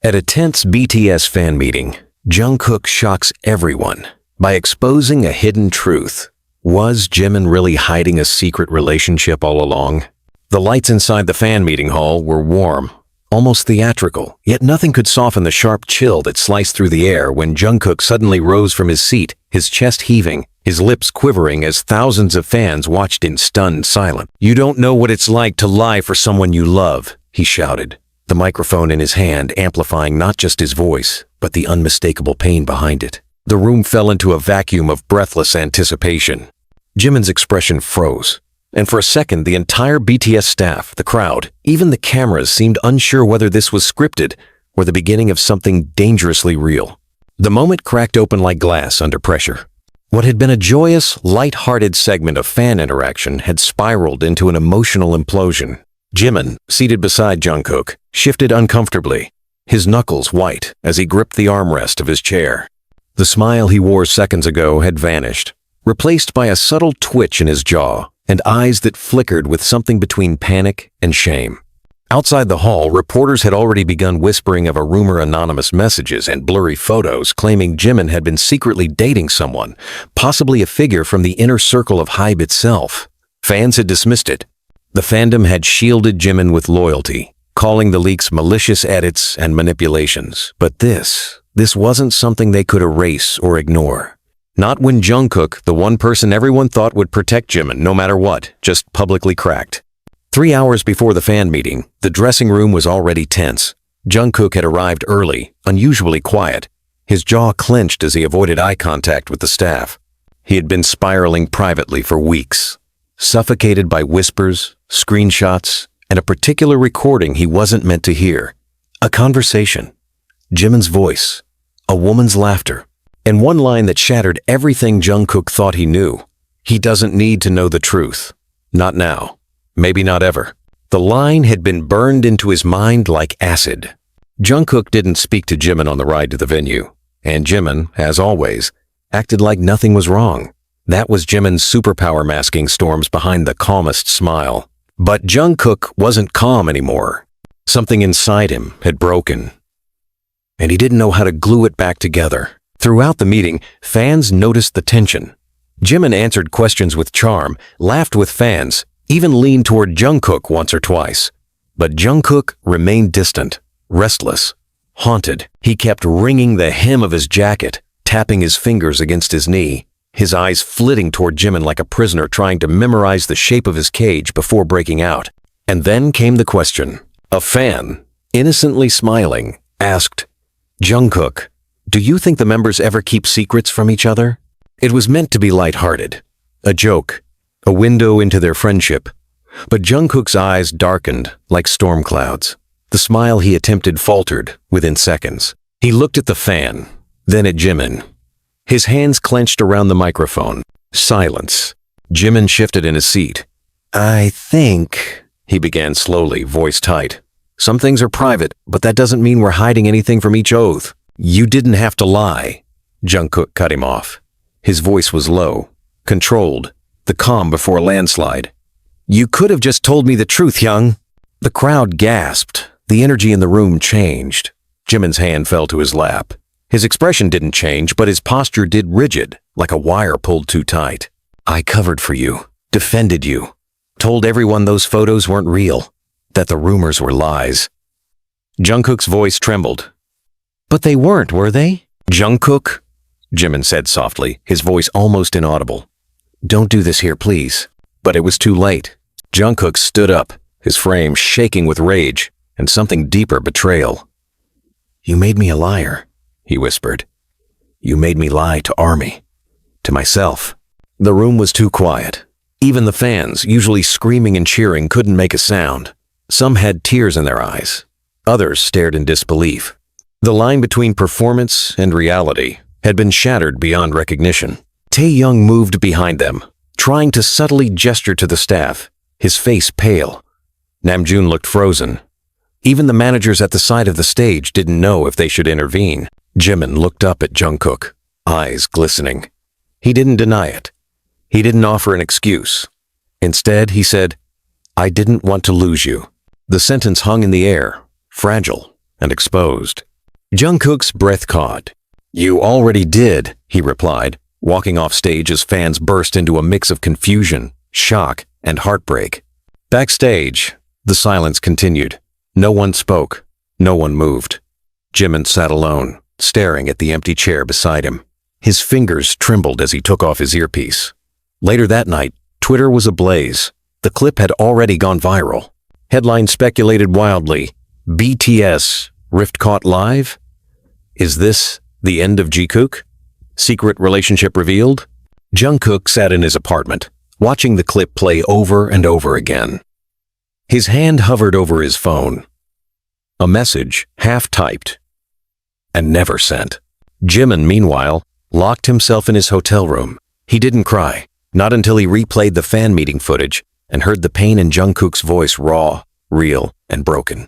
At a tense BTS fan meeting, Jungkook shocks everyone by exposing a hidden truth. Was Jimin really hiding a secret relationship all along? The lights inside the fan meeting hall were warm, almost theatrical, yet nothing could soften the sharp chill that sliced through the air when Jungkook suddenly rose from his seat, his chest heaving, his lips quivering as thousands of fans watched in stunned silence. "You don't know what it's like to lie for someone you love," he shouted, the microphone in his hand amplifying not just his voice, but the unmistakable pain behind it. The room fell into a vacuum of breathless anticipation. Jimin's expression froze, and for a second the entire BTS staff, the crowd, even the cameras seemed unsure whether this was scripted or the beginning of something dangerously real. The moment cracked open like glass under pressure. What had been a joyous, light-hearted segment of fan interaction had spiraled into an emotional implosion. Jimin, seated beside Jungkook, shifted uncomfortably, his knuckles white as he gripped the armrest of his chair. The smile he wore seconds ago had vanished, replaced by a subtle twitch in his jaw and eyes that flickered with something between panic and shame. Outside the hall, reporters had already begun whispering of a rumor anonymous messages and blurry photos claiming Jimin had been secretly dating someone, possibly a figure from the inner circle of HYBE itself. Fans had dismissed it. The fandom had shielded Jimin with loyalty, calling the leaks malicious edits and manipulations. But this wasn't something they could erase or ignore. Not when Jungkook, the one person everyone thought would protect Jimin no matter what, just publicly cracked. 3 hours before the fan meeting, the dressing room was already tense. Jungkook had arrived early, unusually quiet. His jaw clenched as he avoided eye contact with the staff. He had been spiraling privately for weeks, suffocated by whispers, screenshots, and a particular recording he wasn't meant to hear. A conversation, Jimin's voice, a woman's laughter, and one line that shattered everything Jungkook thought he knew. He doesn't need to know the truth. Not now. Maybe not ever. The line had been burned into his mind like acid. Jungkook didn't speak to Jimin on the ride to the venue, and Jimin, as always, acted like nothing was wrong. That was Jimin's superpower masking storms behind the calmest smile. But Jungkook wasn't calm anymore. Something inside him had broken, and he didn't know how to glue it back together. Throughout the meeting, fans noticed the tension. Jimin answered questions with charm, laughed with fans, even leaned toward Jungkook once or twice. But Jungkook remained distant, restless, haunted. He kept wringing the hem of his jacket, tapping his fingers against his knee, his eyes flitting toward Jimin like a prisoner trying to memorize the shape of his cage before breaking out. And then came the question. A fan, innocently smiling, asked, "Jungkook, do you think the members ever keep secrets from each other?" It was meant to be lighthearted, a joke, a window into their friendship. But Jungkook's eyes darkened like storm clouds. The smile he attempted faltered within seconds. He looked at the fan, then at Jimin. His hands clenched around the microphone. Silence. Jimin shifted in his seat. "I think," he began slowly, voice tight. "Some things are private, but that doesn't mean we're hiding anything from each oath." "You didn't have to lie." Jungkook cut him off. His voice was low, controlled, the calm before a landslide. "You could have just told me the truth, Hyung." The crowd gasped. The energy in the room changed. Jimin's hand fell to his lap. His expression didn't change, but his posture did, rigid, like a wire pulled too tight. "I covered for you, defended you, told everyone those photos weren't real, that the rumors were lies." Jungkook's voice trembled. "But they weren't, were they?" "Jungkook," Jimin said softly, his voice almost inaudible. "Don't do this here, please." But it was too late. Jungkook stood up, his frame shaking with rage and something deeper betrayal. "You made me a liar," he whispered. "You made me lie to Army, to myself." The room was too quiet. Even the fans, usually screaming and cheering, couldn't make a sound. Some had tears in their eyes. Others stared in disbelief. The line between performance and reality had been shattered beyond recognition. Taehyung moved behind them, trying to subtly gesture to the staff, his face pale. Namjoon looked frozen. Even the managers at the side of the stage didn't know if they should intervene. Jimin looked up at Jungkook, eyes glistening. He didn't deny it. He didn't offer an excuse. Instead, he said, "I didn't want to lose you." The sentence hung in the air, fragile and exposed. Jungkook's breath caught. "You already did," he replied, walking off stage as fans burst into a mix of confusion, shock, and heartbreak. Backstage, the silence continued. No one spoke. No one moved. Jimin sat alone, staring at the empty chair beside him. His fingers trembled as he took off his earpiece. Later that night, Twitter was ablaze. The clip had already gone viral. Headlines speculated wildly. BTS rift caught live? Is this the end of Jungkook? Secret relationship revealed? Jungkook sat in his apartment, watching the clip play over and over again. His hand hovered over his phone. A message, half-typed, and never sent. Jimin, meanwhile, locked himself in his hotel room. He didn't cry, not until he replayed the fan meeting footage and heard the pain in Jungkook's voice raw, real, and broken.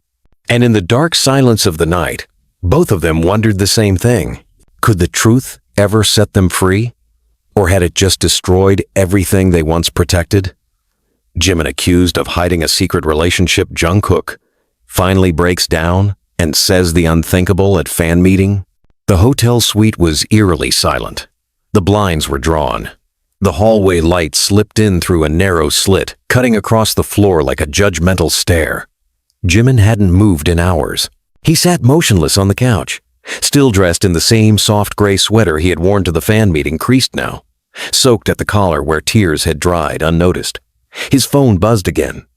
And in the dark silence of the night, both of them wondered the same thing. Could the truth ever set them free? Or had it just destroyed everything they once protected? Jimin, accused of hiding a secret relationship, Jungkook, finally breaks down and says the unthinkable at fan meeting. The hotel suite was eerily silent. The blinds were drawn. The hallway light slipped in through a narrow slit, cutting across the floor like a judgmental stare. Jimin hadn't moved in hours. He sat motionless on the couch, still dressed in the same soft gray sweater he had worn to the fan meeting, creased now, soaked at the collar where tears had dried unnoticed. His phone buzzed again,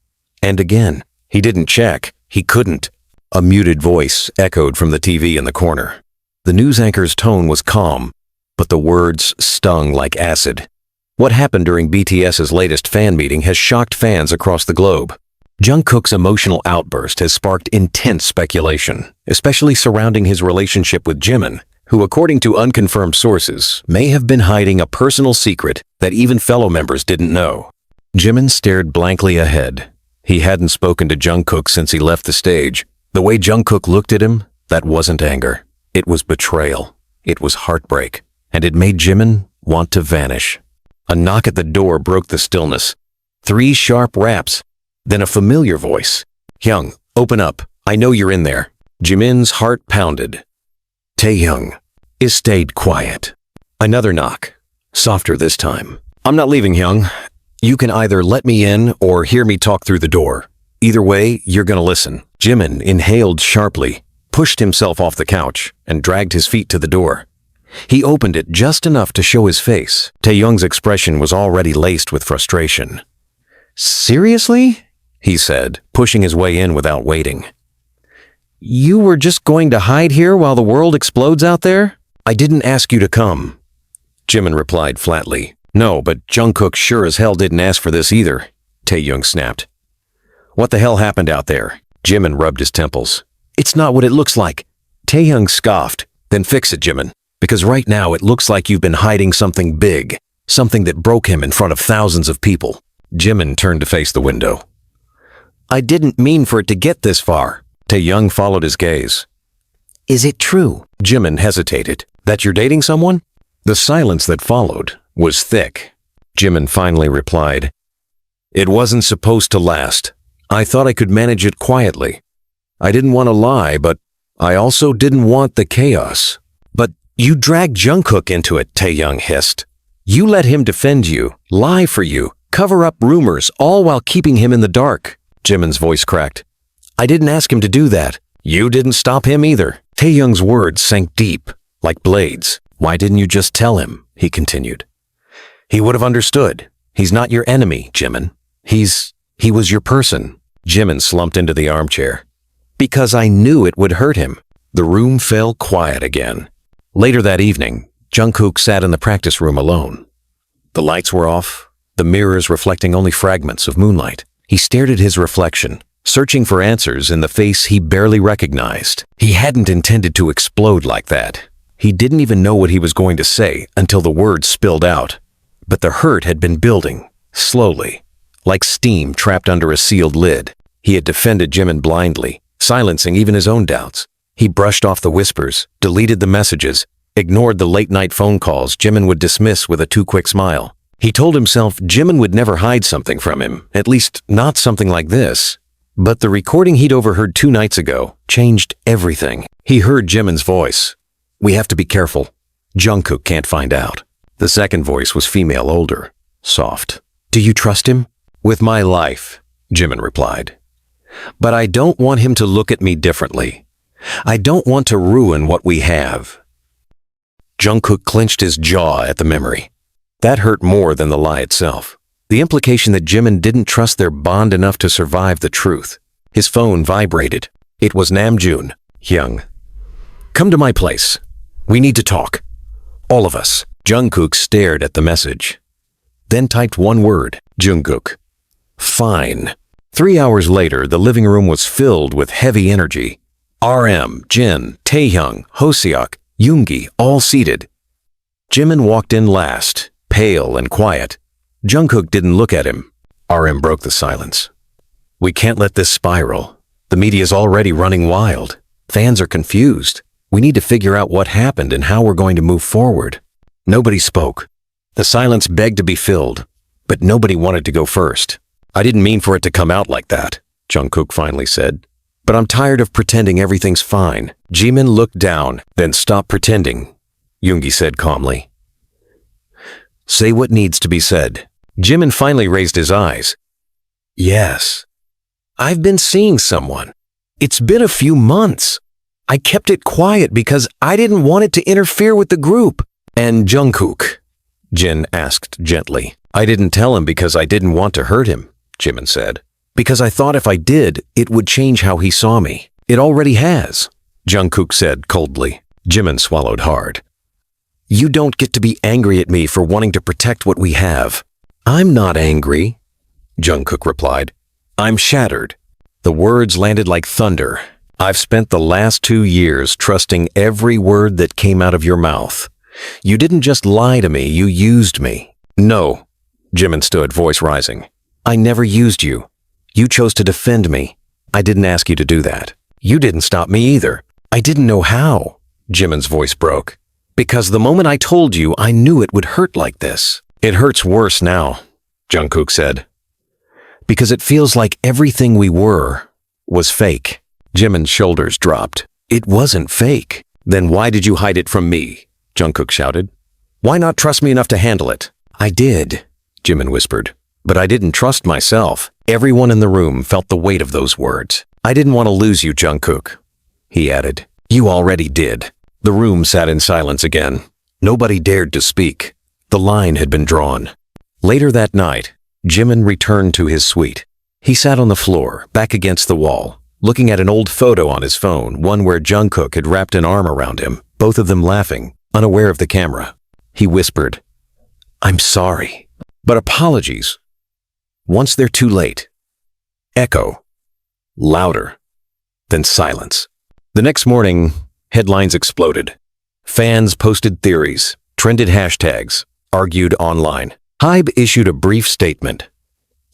and again. He didn't check. He couldn't. A muted voice echoed from the TV in the corner. The news anchor's tone was calm, but the words stung like acid. What happened during BTS's latest fan meeting has shocked fans across the globe. Jungkook's emotional outburst has sparked intense speculation, especially surrounding his relationship with Jimin, who, according to unconfirmed sources, may have been hiding a personal secret that even fellow members didn't know. Jimin stared blankly ahead. He hadn't spoken to Jungkook since he left the stage. The way Jungkook looked at him, that wasn't anger. It was betrayal. It was heartbreak. And it made Jimin want to vanish. A knock at the door broke the stillness. 3 sharp raps. Then a familiar voice. "Hyung, open up. I know you're in there." Jimin's heart pounded. Taehyung stayed quiet. Another knock. Softer this time. "I'm not leaving, Hyung. You can either let me in or hear me talk through the door. Either way, you're gonna listen." Jimin inhaled sharply, pushed himself off the couch, and dragged his feet to the door. He opened it just enough to show his face. Taehyung's expression was already laced with frustration. "Seriously?" he said, pushing his way in without waiting. "You were just going to hide here while the world explodes out there?" "I didn't ask you to come," Jimin replied flatly. "No, but Jungkook sure as hell didn't ask for this either," Taehyung snapped. "What the hell happened out there?" Jimin rubbed his temples. "It's not what it looks like." Taehyung scoffed. "Then fix it, Jimin, because right now it looks like you've been hiding something big, something that broke him in front of thousands of people." Jimin turned to face the window. "I didn't mean for it to get this far." Taehyung followed his gaze. "Is it true?" Jimin hesitated. "That you're dating someone?" The silence that followed was thick. Jimin finally replied, "It wasn't supposed to last. I thought I could manage it quietly. I didn't want to lie, but I also didn't want the chaos." "But you dragged Jungkook into it," Taehyung hissed. "You let him defend you, lie for you, cover up rumors, all while keeping him in the dark." Jimin's voice cracked. "I didn't ask him to do that. You didn't stop him either." Taehyung's words sank deep, like blades. "Why didn't you just tell him?" he continued. "He would have understood. He's not your enemy, Jimin. He was your person." Jimin slumped into the armchair. "Because I knew it would hurt him." The room fell quiet again. Later that evening, Jungkook sat in the practice room alone. The lights were off, the mirrors reflecting only fragments of moonlight. He stared at his reflection, searching for answers in the face he barely recognized. He hadn't intended to explode like that. He didn't even know what he was going to say until the words spilled out. But the hurt had been building, slowly, like steam trapped under a sealed lid. He had defended Jimin blindly, silencing even his own doubts. He brushed off the whispers, deleted the messages, ignored the late-night phone calls Jimin would dismiss with a too-quick smile. He told himself Jimin would never hide something from him, at least not something like this. But the recording he'd overheard 2 nights ago changed everything. He heard Jimin's voice. "We have to be careful. Jungkook can't find out." The second voice was female, older, soft. "Do you trust him?" "With my life," Jimin replied. "But I don't want him to look at me differently. I don't want to ruin what we have." Jungkook clenched his jaw at the memory. That hurt more than the lie itself. The implication that Jimin didn't trust their bond enough to survive the truth. His phone vibrated. It was Namjoon. "Hyung, come to my place. We need to talk. All of us." Jungkook stared at the message, then typed one word, "Jungkook." "Fine." 3 hours later, the living room was filled with heavy energy. RM, Jin, Taehyung, Hoseok, Yoongi, all seated. Jimin walked in last, pale and quiet. Jungkook didn't look at him. RM broke the silence. "We can't let this spiral. The media's already running wild. Fans are confused. We need to figure out what happened and how we're going to move forward." Nobody spoke. The silence begged to be filled, but nobody wanted to go first. "I didn't mean for it to come out like that," Jungkook finally said. "But I'm tired of pretending everything's fine." Jimin looked down, then stopped pretending. Yoongi said calmly, "Say what needs to be said." Jimin finally raised his eyes. "Yes. I've been seeing someone. It's been a few months. I kept it quiet because I didn't want it to interfere with the group." "And Jungkook?" Jin asked gently. "I didn't tell him because I didn't want to hurt him," Jimin said. "Because I thought if I did, it would change how he saw me. It already has," Jungkook said coldly. Jimin swallowed hard. "You don't get to be angry at me for wanting to protect what we have." "I'm not angry," Jungkook replied. "I'm shattered." The words landed like thunder. "I've spent the last 2 years trusting every word that came out of your mouth. You didn't just lie to me, you used me." "No," Jimin stood, voice rising. "I never used you. You chose to defend me. I didn't ask you to do that. You didn't stop me either." "I didn't know how," Jimin's voice broke. "Because the moment I told you, I knew it would hurt like this." "It hurts worse now," Jungkook said. "Because it feels like everything we were was fake." Jimin's shoulders dropped. "It wasn't fake." "Then why did you hide it from me?" Jungkook shouted. "Why not trust me enough to handle it?" "I did," Jimin whispered. "But I didn't trust myself." Everyone in the room felt the weight of those words. "I didn't want to lose you, Jungkook," he added. "You already did." The room sat in silence again. Nobody dared to speak. The line had been drawn. Later that night, Jimin returned to his suite. He sat on the floor, back against the wall, looking at an old photo on his phone, one where Jungkook had wrapped an arm around him, both of them laughing, unaware of the camera. He whispered, "I'm sorry, but apologies. Once they're too late." Echo. Louder. Then silence. The next morning, headlines exploded. Fans posted theories, trended hashtags, argued online. HYBE issued a brief statement.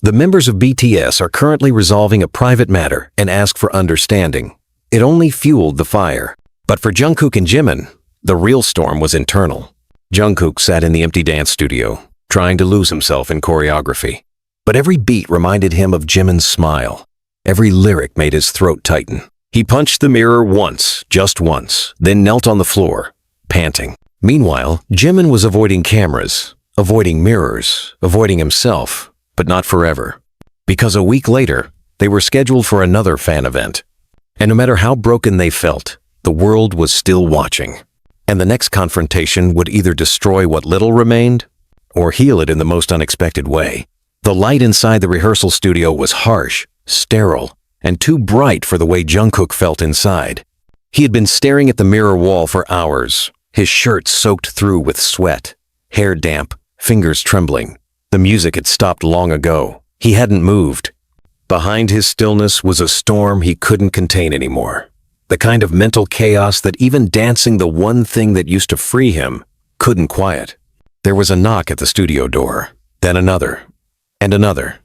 "The members of BTS are currently resolving a private matter and ask for understanding." It only fueled the fire. But for Jungkook and Jimin, the real storm was internal. Jungkook sat in the empty dance studio, trying to lose himself in choreography. But every beat reminded him of Jimin's smile. Every lyric made his throat tighten. He punched the mirror once, just once, then knelt on the floor, panting. Meanwhile, Jimin was avoiding cameras, avoiding mirrors, avoiding himself, but not forever. Because a week later, they were scheduled for another fan event. And no matter how broken they felt, the world was still watching. And the next confrontation would either destroy what little remained, or heal it in the most unexpected way. The light inside the rehearsal studio was harsh, sterile, and too bright for the way Jungkook felt inside. He had been staring at the mirror wall for hours, his shirt soaked through with sweat, hair damp, fingers trembling. The music had stopped long ago. He hadn't moved. Behind his stillness was a storm he couldn't contain anymore. The kind of mental chaos that even dancing, the one thing that used to free him, couldn't quiet. There was a knock at the studio door, then another, and another.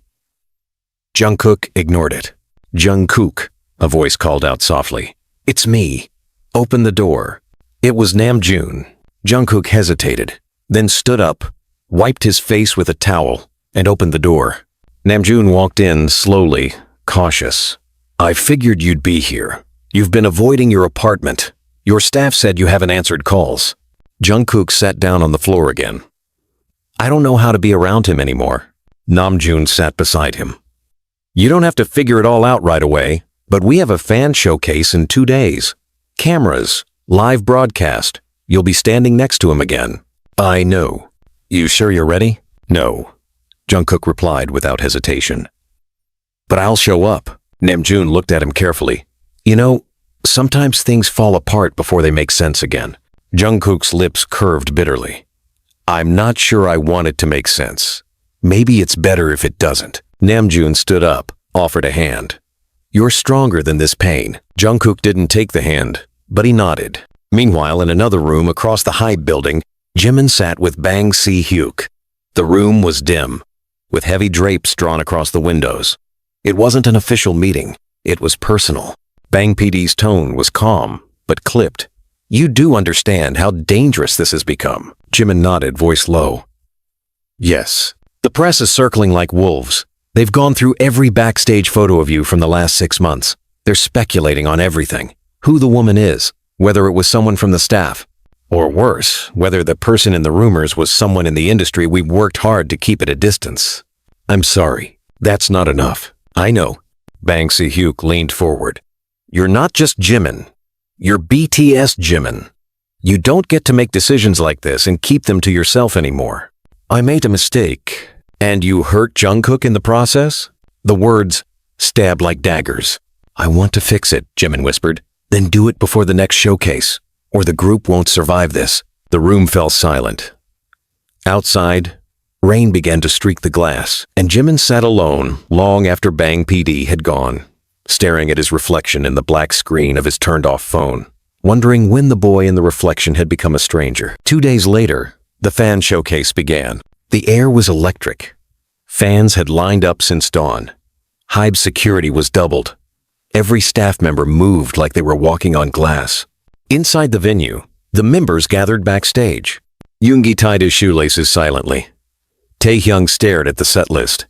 Jungkook ignored it. "Jungkook," a voice called out softly. "It's me. Open the door." It was Namjoon. Jungkook hesitated, then stood up, wiped his face with a towel, and opened the door. Namjoon walked in slowly, cautious. I figured you'd be here. You've been avoiding your apartment. Your staff said you haven't answered calls. Jungkook sat down on the floor again. I don't know how to be around him anymore. Namjoon sat beside him. You don't have to figure it all out right away, but we have a fan showcase in 2 days. Cameras, live broadcast. You'll be standing next to him again. I know. You sure you're ready? No. Jungkook replied without hesitation. But I'll show up. Namjoon looked at him carefully. You know, sometimes things fall apart before they make sense again. Jungkook's lips curved bitterly. I'm not sure I want it to make sense. Maybe it's better if it doesn't. Namjoon stood up, offered a hand. You're stronger than this pain. Jungkook didn't take the hand, but he nodded. Meanwhile, in another room across the HID building, Jimin sat with Bang Si-hyuk. The room was dim, with heavy drapes drawn across the windows. It wasn't an official meeting. It was personal. Bang PD's tone was calm, but clipped. You do understand how dangerous this has become. Jimin nodded, voice low. Yes. The press is circling like wolves. They've gone through every backstage photo of you from the last 6 months. They're speculating on everything. Who the woman is, whether it was someone from the staff, or worse, whether the person in the rumors was someone in the industry we've worked hard to keep at a distance. I'm sorry. That's not enough. I know. Bang Si-hyuk leaned forward. You're not just Jimin. You're BTS Jimin. You don't get to make decisions like this and keep them to yourself anymore. I made a mistake. And you hurt Jungkook in the process? The words stabbed like daggers. I want to fix it, Jimin whispered. Then do it before the next showcase, or the group won't survive this. The room fell silent. Outside, rain began to streak the glass, and Jimin sat alone long after Bang PD had gone, staring at his reflection in the black screen of his turned-off phone, wondering when the boy in the reflection had become a stranger. 2 days later, the fan showcase began. The air was electric. Fans had lined up since dawn. HID's security was doubled. Every staff member moved like they were walking on glass. Inside the venue, the members gathered backstage. Yoongi tied his shoelaces silently. Taehyung stared at the set list.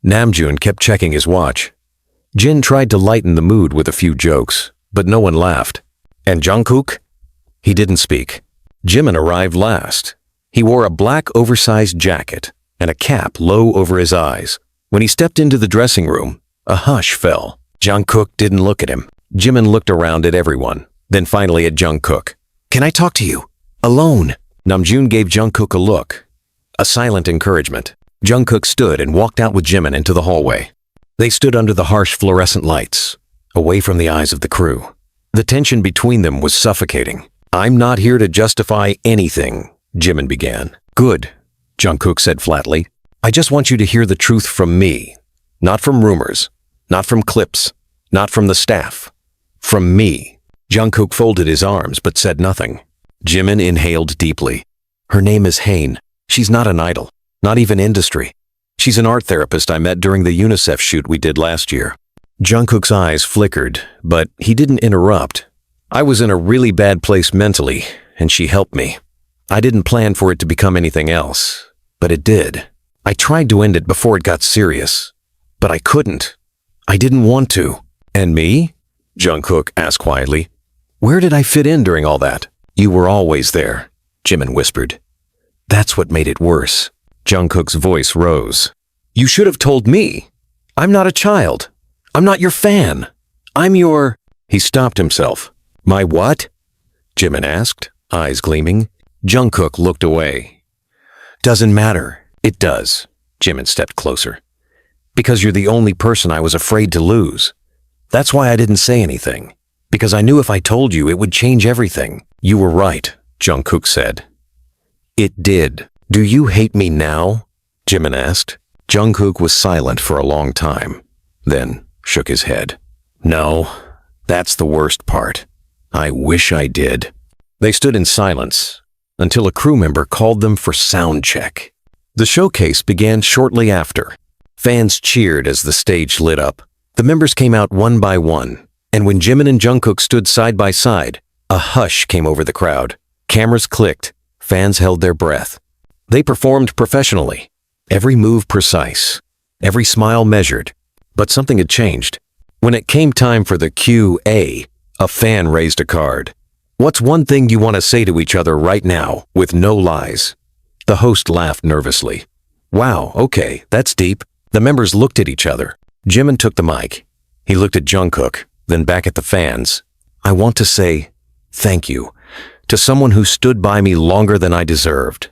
Namjoon kept checking his watch. Jin tried to lighten the mood with a few jokes, but no one laughed. And Jungkook? He didn't speak. Jimin arrived last. He wore a black oversized jacket and a cap low over his eyes. When he stepped into the dressing room, a hush fell. Jungkook didn't look at him. Jimin looked around at everyone, then finally at Jungkook. Can I talk to you? Alone. Namjoon gave Jungkook a look. A silent encouragement. Jungkook stood and walked out with Jimin into the hallway. They stood under the harsh fluorescent lights, away from the eyes of the crew. The tension between them was suffocating. I'm not here to justify anything, Jimin began. Good, Jungkook said flatly. I just want you to hear the truth from me. Not from rumors, not from clips, not from the staff. From me. Jungkook folded his arms but said nothing. Jimin inhaled deeply. Her name is Hain. She's not an idol, not even industry. She's an art therapist I met during the UNICEF shoot we did last year. Jungkook's eyes flickered, but he didn't interrupt. I was in a really bad place mentally, and she helped me. I didn't plan for it to become anything else, but it did. I tried to end it before it got serious, but I couldn't. I didn't want to. And me? Jungkook asked quietly. Where did I fit in during all that? You were always there, Jimin whispered. That's what made it worse. Jungkook's voice rose. You should have told me. I'm not a child. I'm not your fan. I'm your... He stopped himself. My what? Jimin asked, eyes gleaming. Jungkook looked away. Doesn't matter. It does. Jimin stepped closer. Because you're the only person I was afraid to lose. That's why I didn't say anything. Because I knew if I told you, it would change everything. You were right, Jungkook said. It did. Do you hate me now? Jimin asked. Jungkook was silent for a long time, then shook his head. No, that's the worst part. I wish I did. They stood in silence until a crew member called them for sound check. The showcase began shortly after. Fans cheered as the stage lit up. The members came out one by one, and when Jimin and Jungkook stood side by side, a hush came over the crowd. Cameras clicked. Fans held their breath. They performed professionally, every move precise, every smile measured. But something had changed. When it came time for the QA, a fan raised a card. What's one thing you want to say to each other right now, with no lies? The host laughed nervously. Wow, okay, that's deep. The members looked at each other. Jimin took the mic. He looked at Jungkook, then back at the fans. I want to say thank you to someone who stood by me longer than I deserved.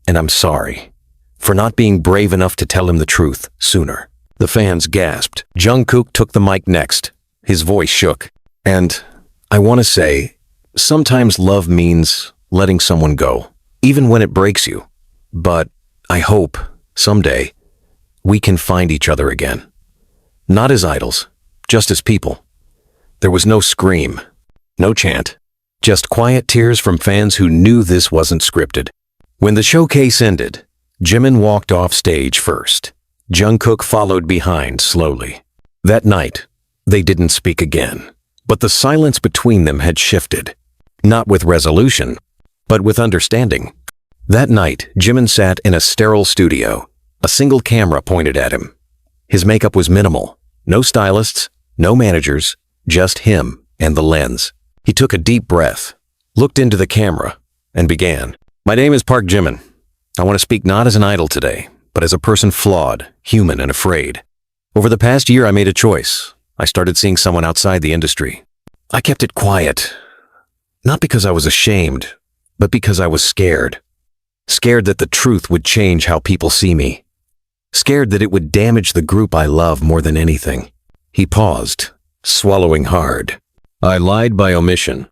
And I'm sorry for not being brave enough to tell him the truth sooner. The fans gasped. Jungkook took the mic next. His voice shook. And I want to say, sometimes love means letting someone go, even when it breaks you. But I hope, someday, we can find each other again. Not as idols, just as people. There was no scream, no chant, just quiet tears from fans who knew this wasn't scripted. When the showcase ended, Jimin walked off stage first. Jungkook followed behind slowly. That night, they didn't speak again. But the silence between them had shifted. Not with resolution, but with understanding. That night, Jimin sat in a sterile studio, a single camera pointed at him. His makeup was minimal. No stylists, no managers, just him and the lens. He took a deep breath, looked into the camera, and began. My name is Park Jimin. I want to speak not as an idol today, but as a person flawed, human, and afraid. Over the past year, I made a choice. I started seeing someone outside the industry. I kept it quiet, not because I was ashamed, but because I was scared. Scared that the truth would change how people see me. Scared that it would damage the group I love more than anything. He paused, swallowing hard. I lied by omission.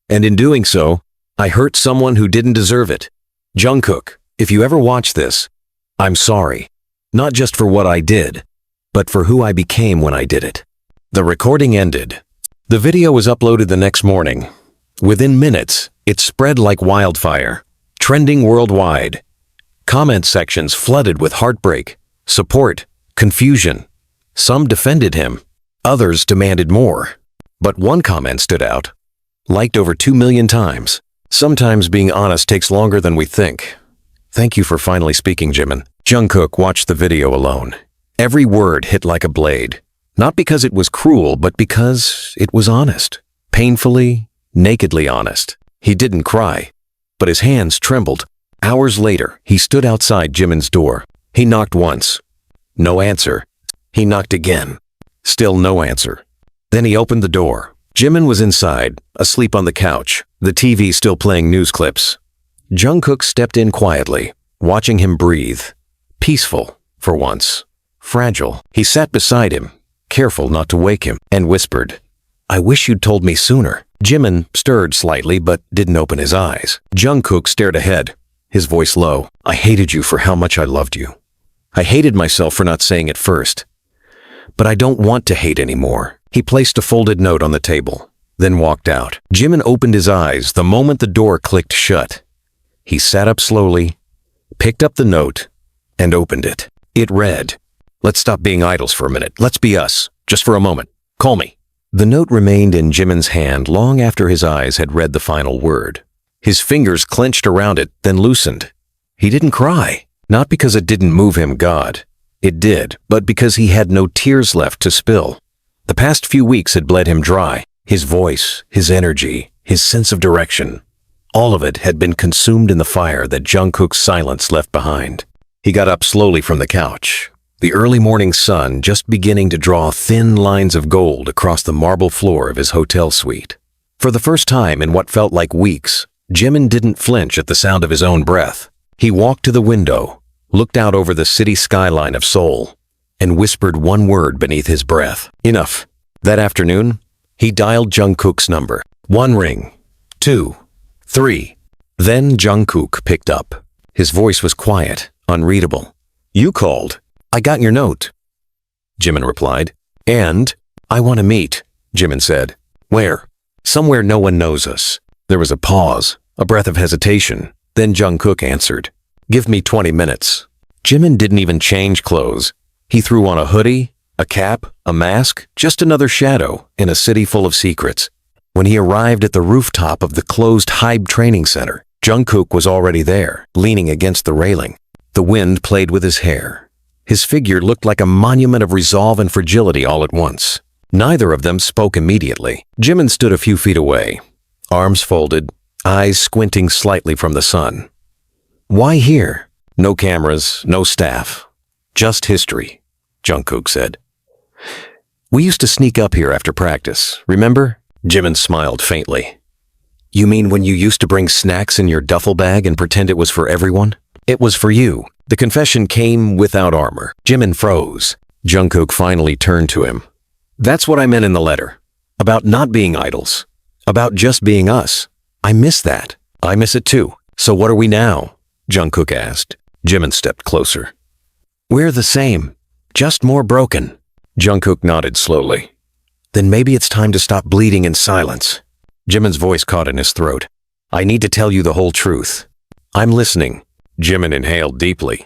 And in doing so, I hurt someone who didn't deserve it. Jungkook, if you ever watch this, I'm sorry. Not just for what I did, but for who I became when I did it. The recording ended. The video was uploaded the next morning. Within minutes, it spread like wildfire, trending worldwide. Comment sections flooded with heartbreak, support, confusion. Some defended him. Others demanded more. But one comment stood out. Liked over 2 million times. Sometimes being honest takes longer than we think. Thank you for finally speaking, Jimin. Jungkook watched the video alone. Every word hit like a blade. Not because it was cruel, but because it was honest. Painfully, nakedly honest. He didn't cry, but his hands trembled. Hours later, he stood outside Jimin's door. He knocked once. No answer. He knocked again. Still no answer. Then he opened the door. Jimin was inside, asleep on the couch, the TV still playing news clips. Jungkook stepped in quietly, watching him breathe. Peaceful, for once. Fragile. He sat beside him, careful not to wake him, and whispered, I wish you'd told me sooner. Jimin stirred slightly but didn't open his eyes. Jungkook stared ahead, his voice low. I hated you for how much I loved you. I hated myself for not saying it first. But I don't want to hate anymore. He placed a folded note on the table, then walked out. Jimin opened his eyes the moment the door clicked shut. He sat up slowly, picked up the note, and opened it. It read, Let's stop being idols for a minute. Let's be us, just for a moment. Call me. The note remained in Jimin's hand long after his eyes had read the final word. His fingers clenched around it, then loosened. He didn't cry, not because it didn't move him, God. It did, but because he had no tears left to spill. The past few weeks had bled him dry. His voice, his energy, his sense of direction. All of it had been consumed in the fire that Jungkook's silence left behind. He got up slowly from the couch, the early morning sun just beginning to draw thin lines of gold across the marble floor of his hotel suite. For the first time in what felt like weeks, Jimin didn't flinch at the sound of his own breath. He walked to the window, looked out over the city skyline of Seoul, and whispered one word beneath his breath. Enough. That afternoon, he dialed Jungkook's number. 1 ring, 2, 3. Then Jungkook picked up. His voice was quiet, unreadable. You called. I got your note. Jimin replied. And I want to meet, Jimin said. Where? Somewhere no one knows us. There was a pause, a breath of hesitation. Then Jungkook answered. Give me 20 minutes. Jimin didn't even change clothes. He threw on a hoodie, a cap, a mask, just another shadow in a city full of secrets. When he arrived at the rooftop of the closed HYBE training center, Jungkook was already there, leaning against the railing. The wind played with his hair. His figure looked like a monument of resolve and fragility all at once. Neither of them spoke immediately. Jimin stood a few feet away, arms folded, eyes squinting slightly from the sun. "Why here? No cameras, no staff. Just history," Jungkook said. "We used to sneak up here after practice, remember?" Jimin smiled faintly. "You mean when you used to bring snacks in your duffel bag and pretend it was for everyone?" "It was for you." The confession came without armor. Jimin froze. Jungkook finally turned to him. "That's what I meant in the letter. About not being idols. About just being us. I miss that. I miss it too. So what are we now?" Jungkook asked. Jimin stepped closer. "We're the same. Just more broken." Jungkook nodded slowly. "Then maybe it's time to stop bleeding in silence." Jimin's voice caught in his throat. "I need to tell you the whole truth." "I'm listening." Jimin inhaled deeply.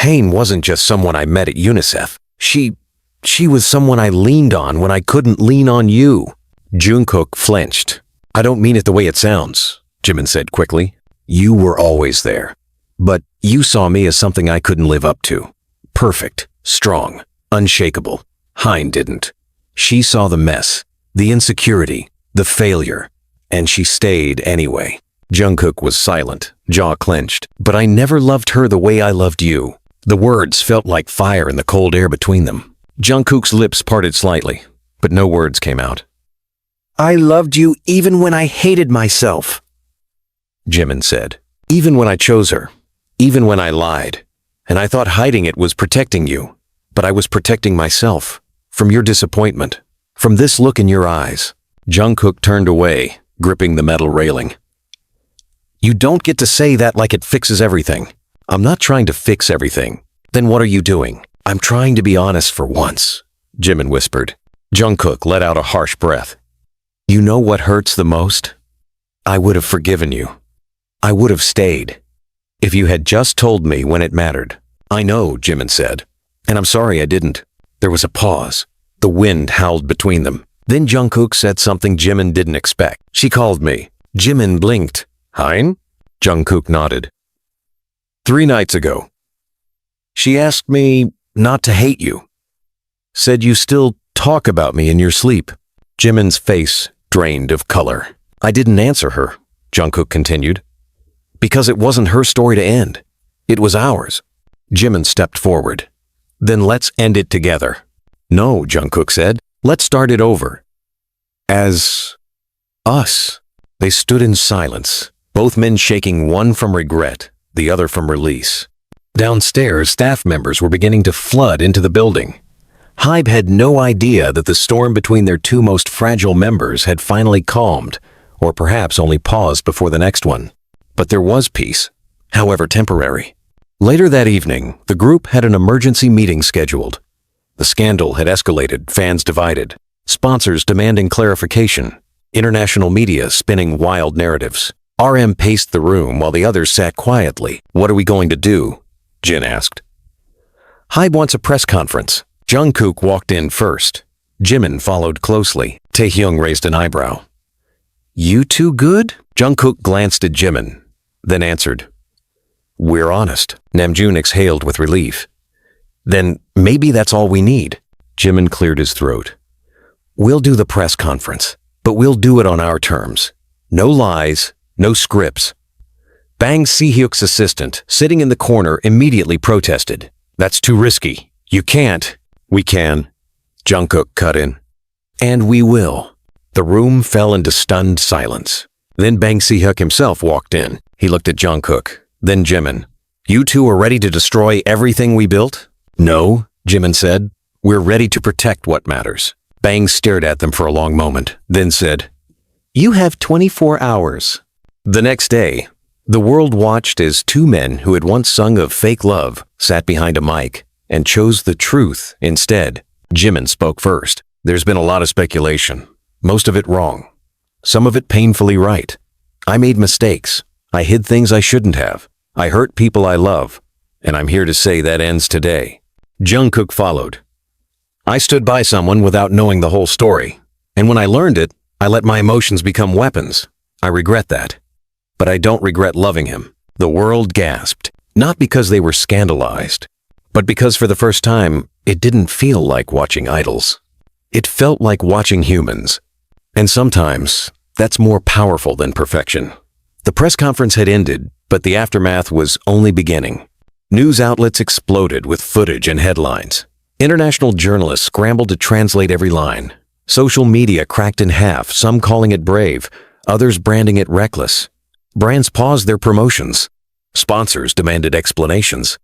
"Hain wasn't just someone I met at UNICEF. She was someone I leaned on when I couldn't lean on you." Jungkook flinched. "I don't mean it the way it sounds," Jimin said quickly. "You were always there. But you saw me as something I couldn't live up to. Perfect, strong, unshakable. Hain didn't. She saw the mess, the insecurity, the failure, and she stayed anyway." Jungkook was silent, jaw clenched. "But I never loved her the way I loved you." The words felt like fire in the cold air between them. Jungkook's lips parted slightly, but no words came out. "I loved you even when I hated myself," Jimin said. "Even when I chose her. Even when I lied. And I thought hiding it was protecting you. But I was protecting myself. From your disappointment. From this look in your eyes." Jungkook turned away, gripping the metal railing. "You don't get to say that like it fixes everything." "I'm not trying to fix everything." "Then what are you doing?" "I'm trying to be honest for once," Jimin whispered. Jungkook let out a harsh breath. "You know what hurts the most? I would have forgiven you. I would have stayed. If you had just told me when it mattered." "I know," Jimin said. "And I'm sorry I didn't." There was a pause. The wind howled between them. Then Jungkook said something Jimin didn't expect. "She called me." Jimin blinked. "Hain?" Jungkook nodded. 3 nights ago. She asked me not to hate you. Said you still talk about me in your sleep." Jimin's face drained of color. "I didn't answer her," Jungkook continued. "Because it wasn't her story to end. It was ours." Jimin stepped forward. "Then let's end it together." "No," Jungkook said. "Let's start it over. As us." They stood in silence, both men shaking, one from regret, the other from release. Downstairs, staff members were beginning to flood into the building. HID had no idea that the storm between their two most fragile members had finally calmed, or perhaps only paused before the next one. But there was peace, however temporary. Later that evening, the group had an emergency meeting scheduled. The scandal had escalated, fans divided, sponsors demanding clarification, international media spinning wild narratives. RM paced the room while the others sat quietly. "What are we going to do?" Jin asked. "HID wants a press conference." Jungkook walked in first. Jimin followed closely. Taehyung raised an eyebrow. "You two good?" Jungkook glanced at Jimin, then answered, "We're honest." Namjoon exhaled with relief. "Then maybe that's all we need." Jimin cleared his throat. "We'll do the press conference, but we'll do it on our terms. No lies, no scripts." Bang Si-hyuk's assistant, sitting in the corner, immediately protested. "That's too risky. You can't." "We can," Jungkook cut in. "And we will." The room fell into stunned silence. Then Bang Si-hyuk himself walked in. He looked at Jungkook, then Jimin. "You two are ready to destroy everything we built?" "No," Jimin said. "We're ready to protect what matters." Bang stared at them for a long moment, then said, "You have 24 hours. The next day, the world watched as 2 men who had once sung of fake love sat behind a mic and chose the truth instead. Jimin spoke first. "There's been a lot of speculation, most of it wrong, some of it painfully right. I made mistakes. I hid things I shouldn't have. I hurt people I love, and I'm here to say that ends today." Jungkook followed. "I stood by someone without knowing the whole story, and when I learned it, I let my emotions become weapons. I regret that. But I don't regret loving him." The world gasped, not because they were scandalized, but because for the first time, it didn't feel like watching idols. It felt like watching humans. And sometimes, that's more powerful than perfection. The press conference had ended, but the aftermath was only beginning. News outlets exploded with footage and headlines. International journalists scrambled to translate every line. Social media cracked in half, some calling it brave, others branding it reckless. Brands paused their promotions. Sponsors demanded explanations.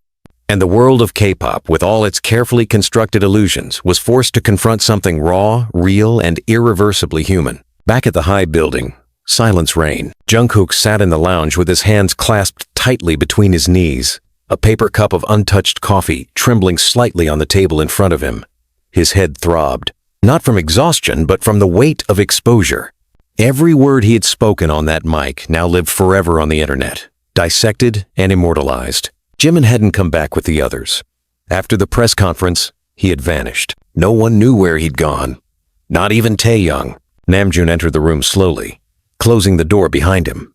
And the world of K-pop, with all its carefully constructed illusions, was forced to confront something raw, real, and irreversibly human. Back at the HID building, silence reigned. Jungkook sat in the lounge with his hands clasped tightly between his knees, a paper cup of untouched coffee trembling slightly on the table in front of him. His head throbbed, not from exhaustion, but from the weight of exposure. Every word he had spoken on that mic now lived forever on the internet, dissected and immortalized. Jimin hadn't come back with the others. After the press conference, he had vanished. No one knew where he'd gone. Not even Taehyung. Namjoon entered the room slowly, closing the door behind him.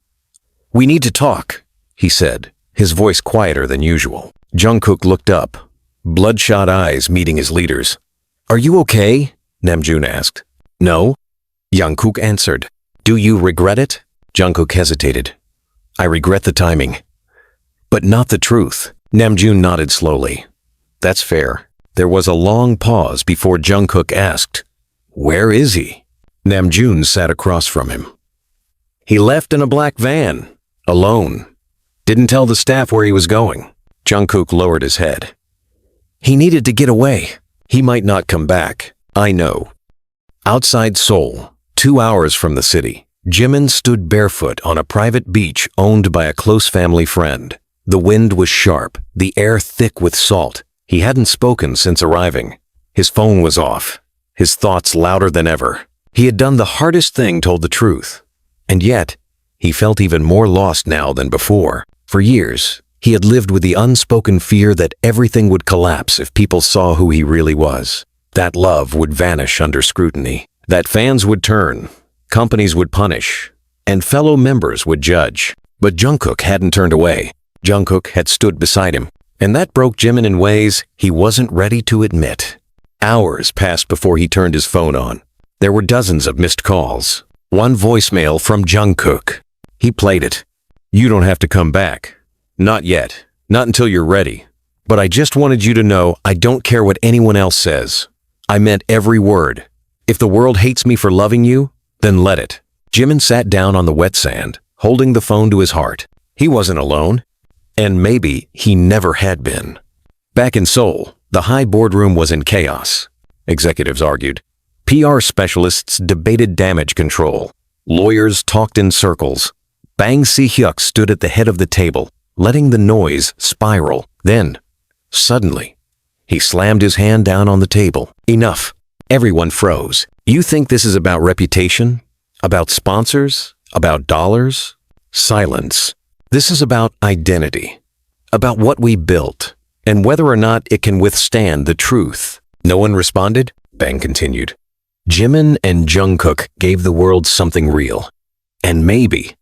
"We need to talk," he said, his voice quieter than usual. Jungkook looked up, bloodshot eyes meeting his leader's. "Are you okay?" Namjoon asked. "No," Jungkook answered. "Do you regret it?" Jungkook hesitated. "I regret the timing. But not the truth." Namjoon nodded slowly. "That's fair." There was a long pause before Jungkook asked, "Where is he?" Namjoon sat across from him. "He left in a black van, alone. Didn't tell the staff where he was going." Jungkook lowered his head. "He needed to get away. He might not come back. I know." Outside Seoul, 2 hours from the city, Jimin stood barefoot on a private beach owned by a close family friend. The wind was sharp, the air thick with salt. He hadn't spoken since arriving. His phone was off, his thoughts louder than ever. He had done the hardest thing, told the truth. And yet, he felt even more lost now than before. For years, he had lived with the unspoken fear that everything would collapse if people saw who he really was. That love would vanish under scrutiny, that fans would turn, companies would punish, and fellow members would judge. But Jungkook hadn't turned away. Jungkook had stood beside him, and that broke Jimin in ways he wasn't ready to admit. Hours passed before he turned his phone on. There were dozens of missed calls. One voicemail from Jungkook. He played it. "You don't have to come back. Not yet. Not until you're ready. But I just wanted you to know I don't care what anyone else says. I meant every word. If the world hates me for loving you, then let it." Jimin sat down on the wet sand, holding the phone to his heart. He wasn't alone. And maybe he never had been. Back in Seoul, the HID boardroom was in chaos. Executives argued. PR specialists debated damage control. Lawyers talked in circles. Bang Si-hyuk stood at the head of the table, letting the noise spiral. Then, suddenly, he slammed his hand down on the table. "Enough." Everyone froze. "You think this is about reputation? About sponsors? About dollars?" Silence. "This is about identity, about what we built, and whether or not it can withstand the truth." No one responded. Bang continued. "Jimin and Jungkook gave the world something real. And maybe,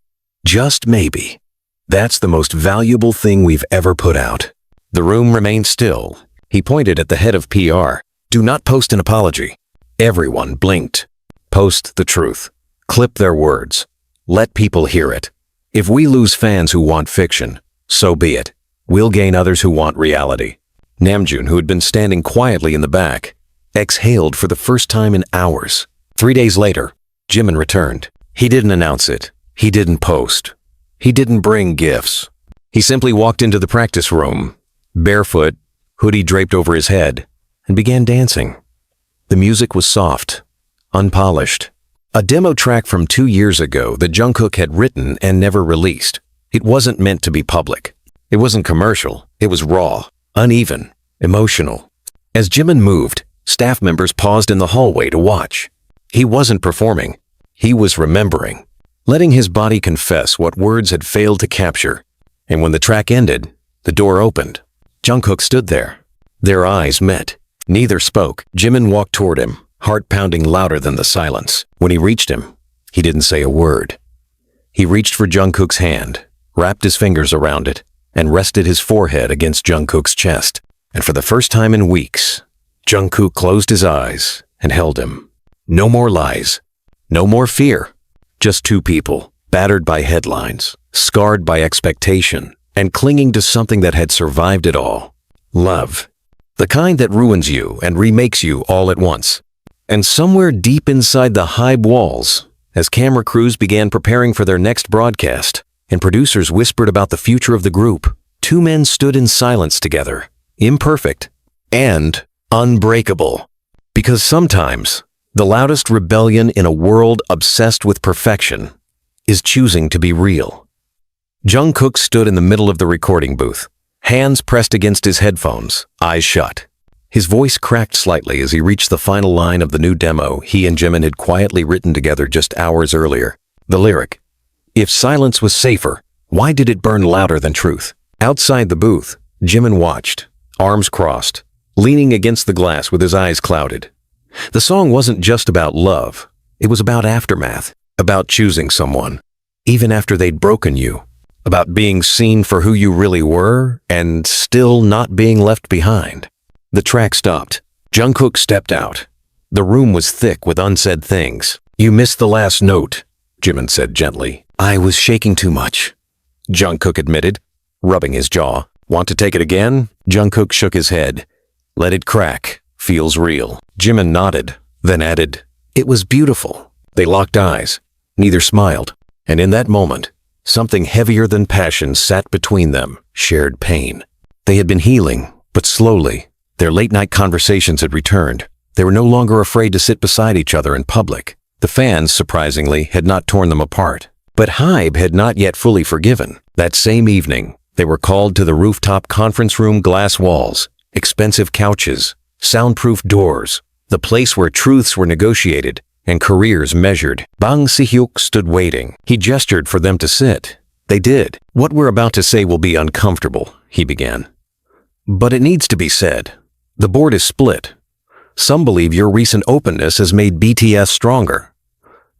just maybe, that's the most valuable thing we've ever put out." The room remained still. He pointed at the head of PR. "Do not post an apology." Everyone blinked. "Post the truth. Clip their words. Let people hear it. If we lose fans who want fiction, so be it. We'll gain others who want reality." Namjoon, who had been standing quietly in the back, exhaled for the first time in hours. 3 days later, Jimin returned. He didn't announce it. He didn't post. He didn't bring gifts. He simply walked into the practice room, barefoot, hoodie draped over his head, and began dancing. The music was soft, unpolished. A demo track from 2 years ago that Jungkook had written and never released. It wasn't meant to be public. It wasn't commercial. It was raw, uneven, emotional. As Jimin moved, staff members paused in the hallway to watch. He wasn't performing. He was remembering, letting his body confess what words had failed to capture. And when the track ended, the door opened. Jungkook stood there. Their eyes met. Neither spoke. Jimin walked toward him, heart pounding louder than the silence. When he reached him, he didn't say a word. He reached for Jungkook's hand, wrapped his fingers around it, and rested his forehead against Jungkook's chest. And for the first time in weeks, Jungkook closed his eyes and held him. No more lies. No more fear. Just two people, battered by headlines, scarred by expectation, and clinging to something that had survived it all. Love. The kind that ruins you and remakes you all at once. And somewhere deep inside the HID walls, as camera crews began preparing for their next broadcast, and producers whispered about the future of the group, two men stood in silence together, imperfect and unbreakable. Because sometimes, the loudest rebellion in a world obsessed with perfection is choosing to be real. Jungkook stood in the middle of the recording booth, hands pressed against his headphones, eyes shut. His voice cracked slightly as he reached the final line of the new demo he and Jimin had quietly written together just hours earlier. The lyric, "If silence was safer, why did it burn louder than truth?" Outside the booth, Jimin watched, arms crossed, leaning against the glass with his eyes clouded. The song wasn't just about love. It was about aftermath, about choosing someone, even after they'd broken you, about being seen for who you really were and still not being left behind. The track stopped. Jungkook stepped out. The room was thick with unsaid things. "You missed the last note," Jimin said gently. "I was shaking too much," Jungkook admitted, rubbing his jaw. "Want to take it again?" Jungkook shook his head. "Let it crack. Feels real." Jimin nodded, then added, "It was beautiful." They locked eyes. Neither smiled. And in that moment, something heavier than passion sat between them, shared pain. They had been healing, but slowly. Their late-night conversations had returned. They were no longer afraid to sit beside each other in public. The fans, surprisingly, had not torn them apart. But HID had not yet fully forgiven. That same evening, they were called to the rooftop conference room, glass walls, expensive couches, soundproof doors, the place where truths were negotiated and careers measured. Bang Si-hyuk stood waiting. He gestured for them to sit. They did. "What we're about to say will be uncomfortable," he began. "But it needs to be said. The board is split. Some believe your recent openness has made BTS stronger.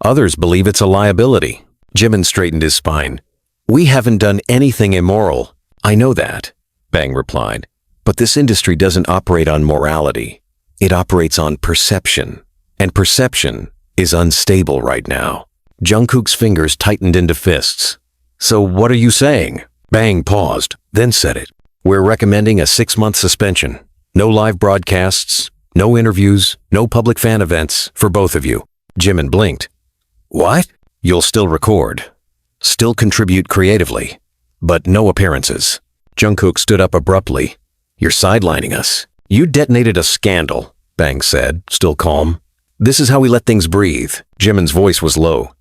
Others believe it's a liability." Jimin straightened his spine. "We haven't done anything immoral." "I know that," Bang replied. "But this industry doesn't operate on morality. It operates on perception. And perception is unstable right now." Jungkook's fingers tightened into fists. "So what are you saying?" Bang paused, then said it. "We're recommending a 6-month suspension. No live broadcasts, no interviews, no public fan events for both of you." Jimin blinked. "What?" "You'll still record, still contribute creatively, but no appearances." Jungkook stood up abruptly. "You're sidelining us." "You detonated a scandal," Bang said, still calm. "This is how we let things breathe." Jimin's voice was low.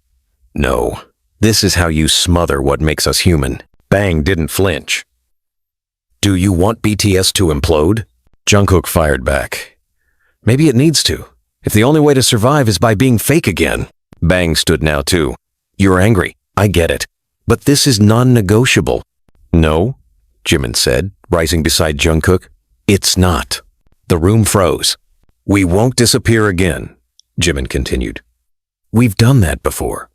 "No, this is how you smother what makes us human." Bang didn't flinch. "Do you want BTS to implode?" Jungkook fired back. "Maybe it needs to, if the only way to survive is by being fake again." Bang stood now too. "You're angry, I get it, but this is non-negotiable." "No," Jimin said, rising beside Jungkook. "It's not." The room froze. "We won't disappear again," Jimin continued. "We've done that before.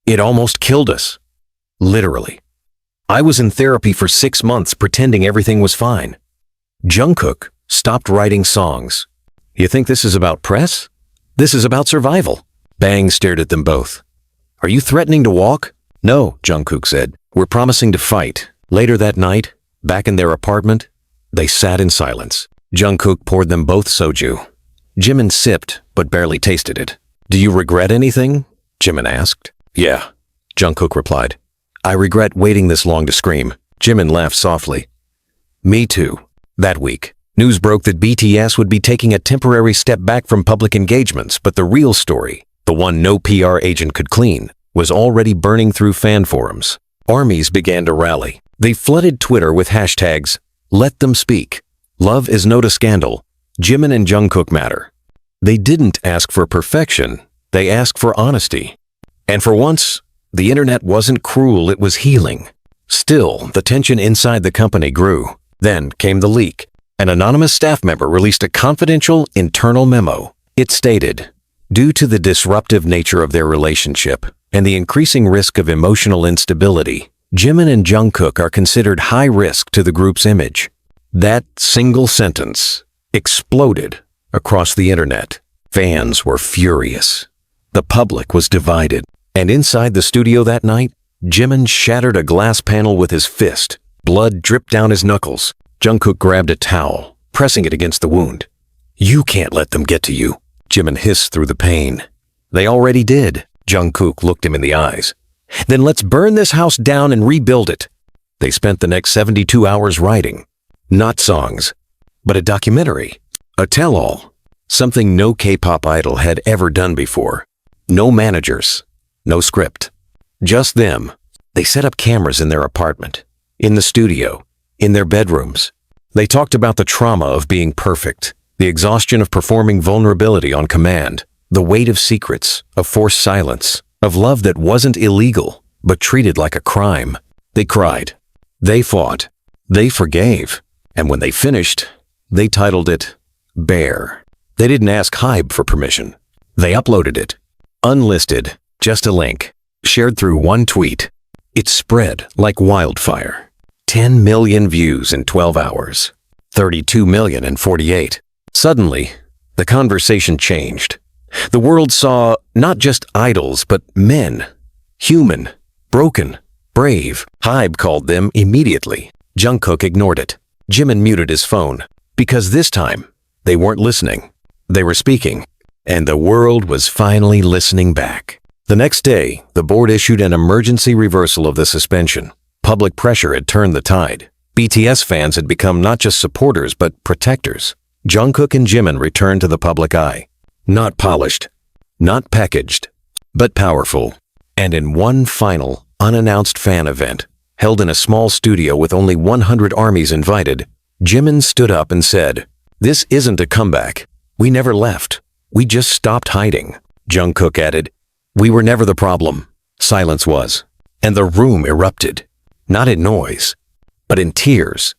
It almost killed us. Literally. I was in therapy for 6 months pretending everything was fine. Jungkook stopped writing songs. You think this is about press? This is about survival." Bang stared at them both. "Are you threatening to walk?" "No," Jungkook said. "We're promising to fight." Later that night, back in their apartment, they sat in silence. Jungkook poured them both soju. Jimin sipped, but barely tasted it. "Do you regret anything?" Jimin asked. "Yeah," Jungkook replied. "I regret waiting this long to scream." Jimin laughed softly. "Me too." That week, news broke that BTS would be taking a temporary step back from public engagements, but the real story, the one no PR agent could clean, was already burning through fan forums. Armies began to rally. They flooded Twitter with hashtags, "Let them speak," "Love is not a scandal," "Jimin and Jungkook matter." They didn't ask for perfection, they asked for honesty. And for once, the internet wasn't cruel, it was healing. Still, the tension inside the company grew. Then came the leak. An anonymous staff member released a confidential internal memo. It stated, "Due to the disruptive nature of their relationship and the increasing risk of emotional instability, Jimin and Jungkook are considered high risk to the group's image." That single sentence exploded across the internet. Fans were furious. The public was divided. And inside the studio that night, Jimin shattered a glass panel with his fist. Blood dripped down his knuckles. Jungkook grabbed a towel, pressing it against the wound. "You can't let them get to you," Jimin hissed through the pain. "They already did." Jungkook looked him in the eyes. "Then let's burn this house down and rebuild it." They spent the next 72 hours writing. Not songs, but a documentary. A tell-all. Something no K-pop idol had ever done before. No managers. No script. Just them. They set up cameras in their apartment, in the studio, in their bedrooms. They talked about the trauma of being perfect, the exhaustion of performing vulnerability on command, the weight of secrets, of forced silence, of love that wasn't illegal, but treated like a crime. They cried. They fought. They forgave. And when they finished, they titled it Bear. They didn't ask HID for permission. They uploaded it. Unlisted, just a link, shared through one tweet. It spread like wildfire. 10 million views in 12 hours. 32 million in 48. Suddenly, the conversation changed. The world saw not just idols, but men. Human, broken, brave. HID called them immediately. Jungkook ignored it. Jimin muted his phone, because this time, they weren't listening. They were speaking, and the world was finally listening back. The next day, the board issued an emergency reversal of the suspension. Public pressure had turned the tide. BTS fans had become not just supporters, but protectors. Jungkook and Jimin returned to the public eye. Not polished, not packaged, but powerful. And in one final, unannounced fan event, held in a small studio with only 100 armies invited, Jimin stood up and said, "This isn't a comeback. We never left. We just stopped hiding." Jungkook added, "We were never the problem." Silence was. And the room erupted. Not in noise, but in tears.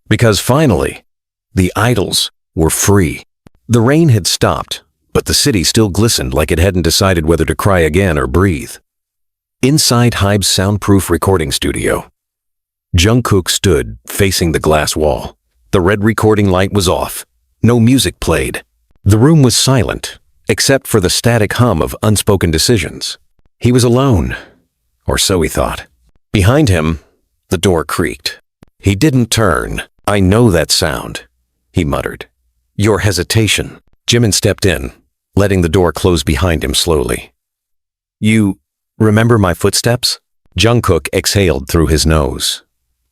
Because finally, the idols were free. The rain had stopped, but the city still glistened like it hadn't decided whether to cry again or breathe. Inside HYBE's soundproof recording studio, Jungkook stood facing the glass wall. The red recording light was off. No music played. The room was silent, except for the static hum of unspoken decisions. He was alone, or so he thought. Behind him, the door creaked. He didn't turn. "I know that sound," he muttered. "Your hesitation." Jimin stepped in, letting the door close behind him slowly. "You remember my footsteps?" Jungkook exhaled through his nose.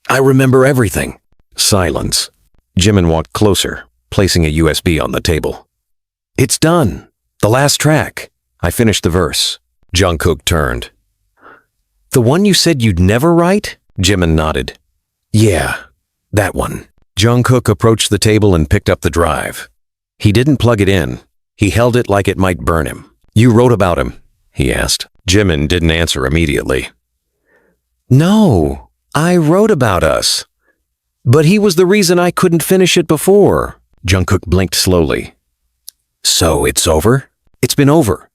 "I remember everything." Silence. Jimin walked closer, placing a USB on the table. "It's done. The last track. I finished the verse." Jungkook turned. "The one you said you'd never write?" Jimin nodded. "Yeah, that one." Jungkook approached the table and picked up the drive. He didn't plug it in. He held it like it might burn him. "You wrote about him?" he asked. Jimin didn't answer immediately. "No, I wrote about us. But he was the reason I couldn't finish it before." Jungkook blinked slowly. "So it's over?" "It's been over,"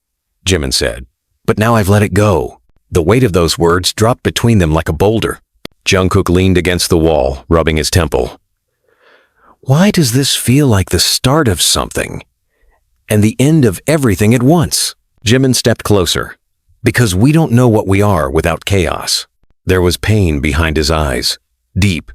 Jimin said. "But now I've let it go." The weight of those words dropped between them like a boulder. Jungkook leaned against the wall, rubbing his temple. "Why does this feel like the start of something and the end of everything at once?" Jimin stepped closer. "Because we don't know what we are without chaos." There was pain behind his eyes, deep,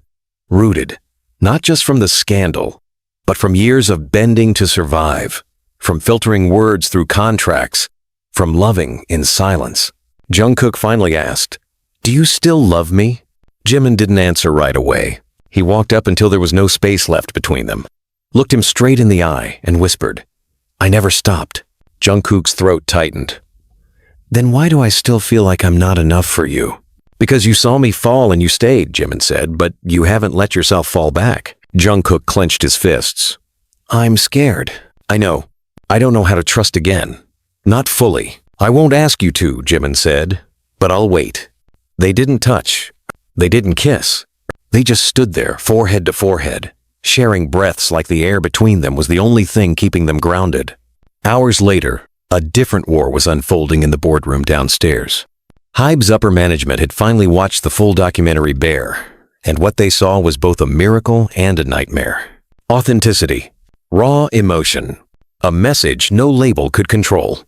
rooted, not just from the scandal, but from years of bending to survive, from filtering words through contracts, from loving in silence. Jungkook finally asked, "Do you still love me?" Jimin didn't answer right away. He walked up until there was no space left between them, looked him straight in the eye, and whispered, "I never stopped." Jungkook's throat tightened. "Then why do I still feel like I'm not enough for you?" "Because you saw me fall and you stayed," Jimin said, "but you haven't let yourself fall back." Jungkook clenched his fists. "I'm scared. I know. I don't know how to trust again. Not fully." "I won't ask you to," Jimin said, "but I'll wait." They didn't touch. They didn't kiss. They just stood there, forehead to forehead, sharing breaths like the air between them was the only thing keeping them grounded. Hours later, a different war was unfolding in the boardroom downstairs. HYBE's upper management had finally watched the full documentary Bear, and what they saw was both a miracle and a nightmare. Authenticity, raw emotion, A message no label could control.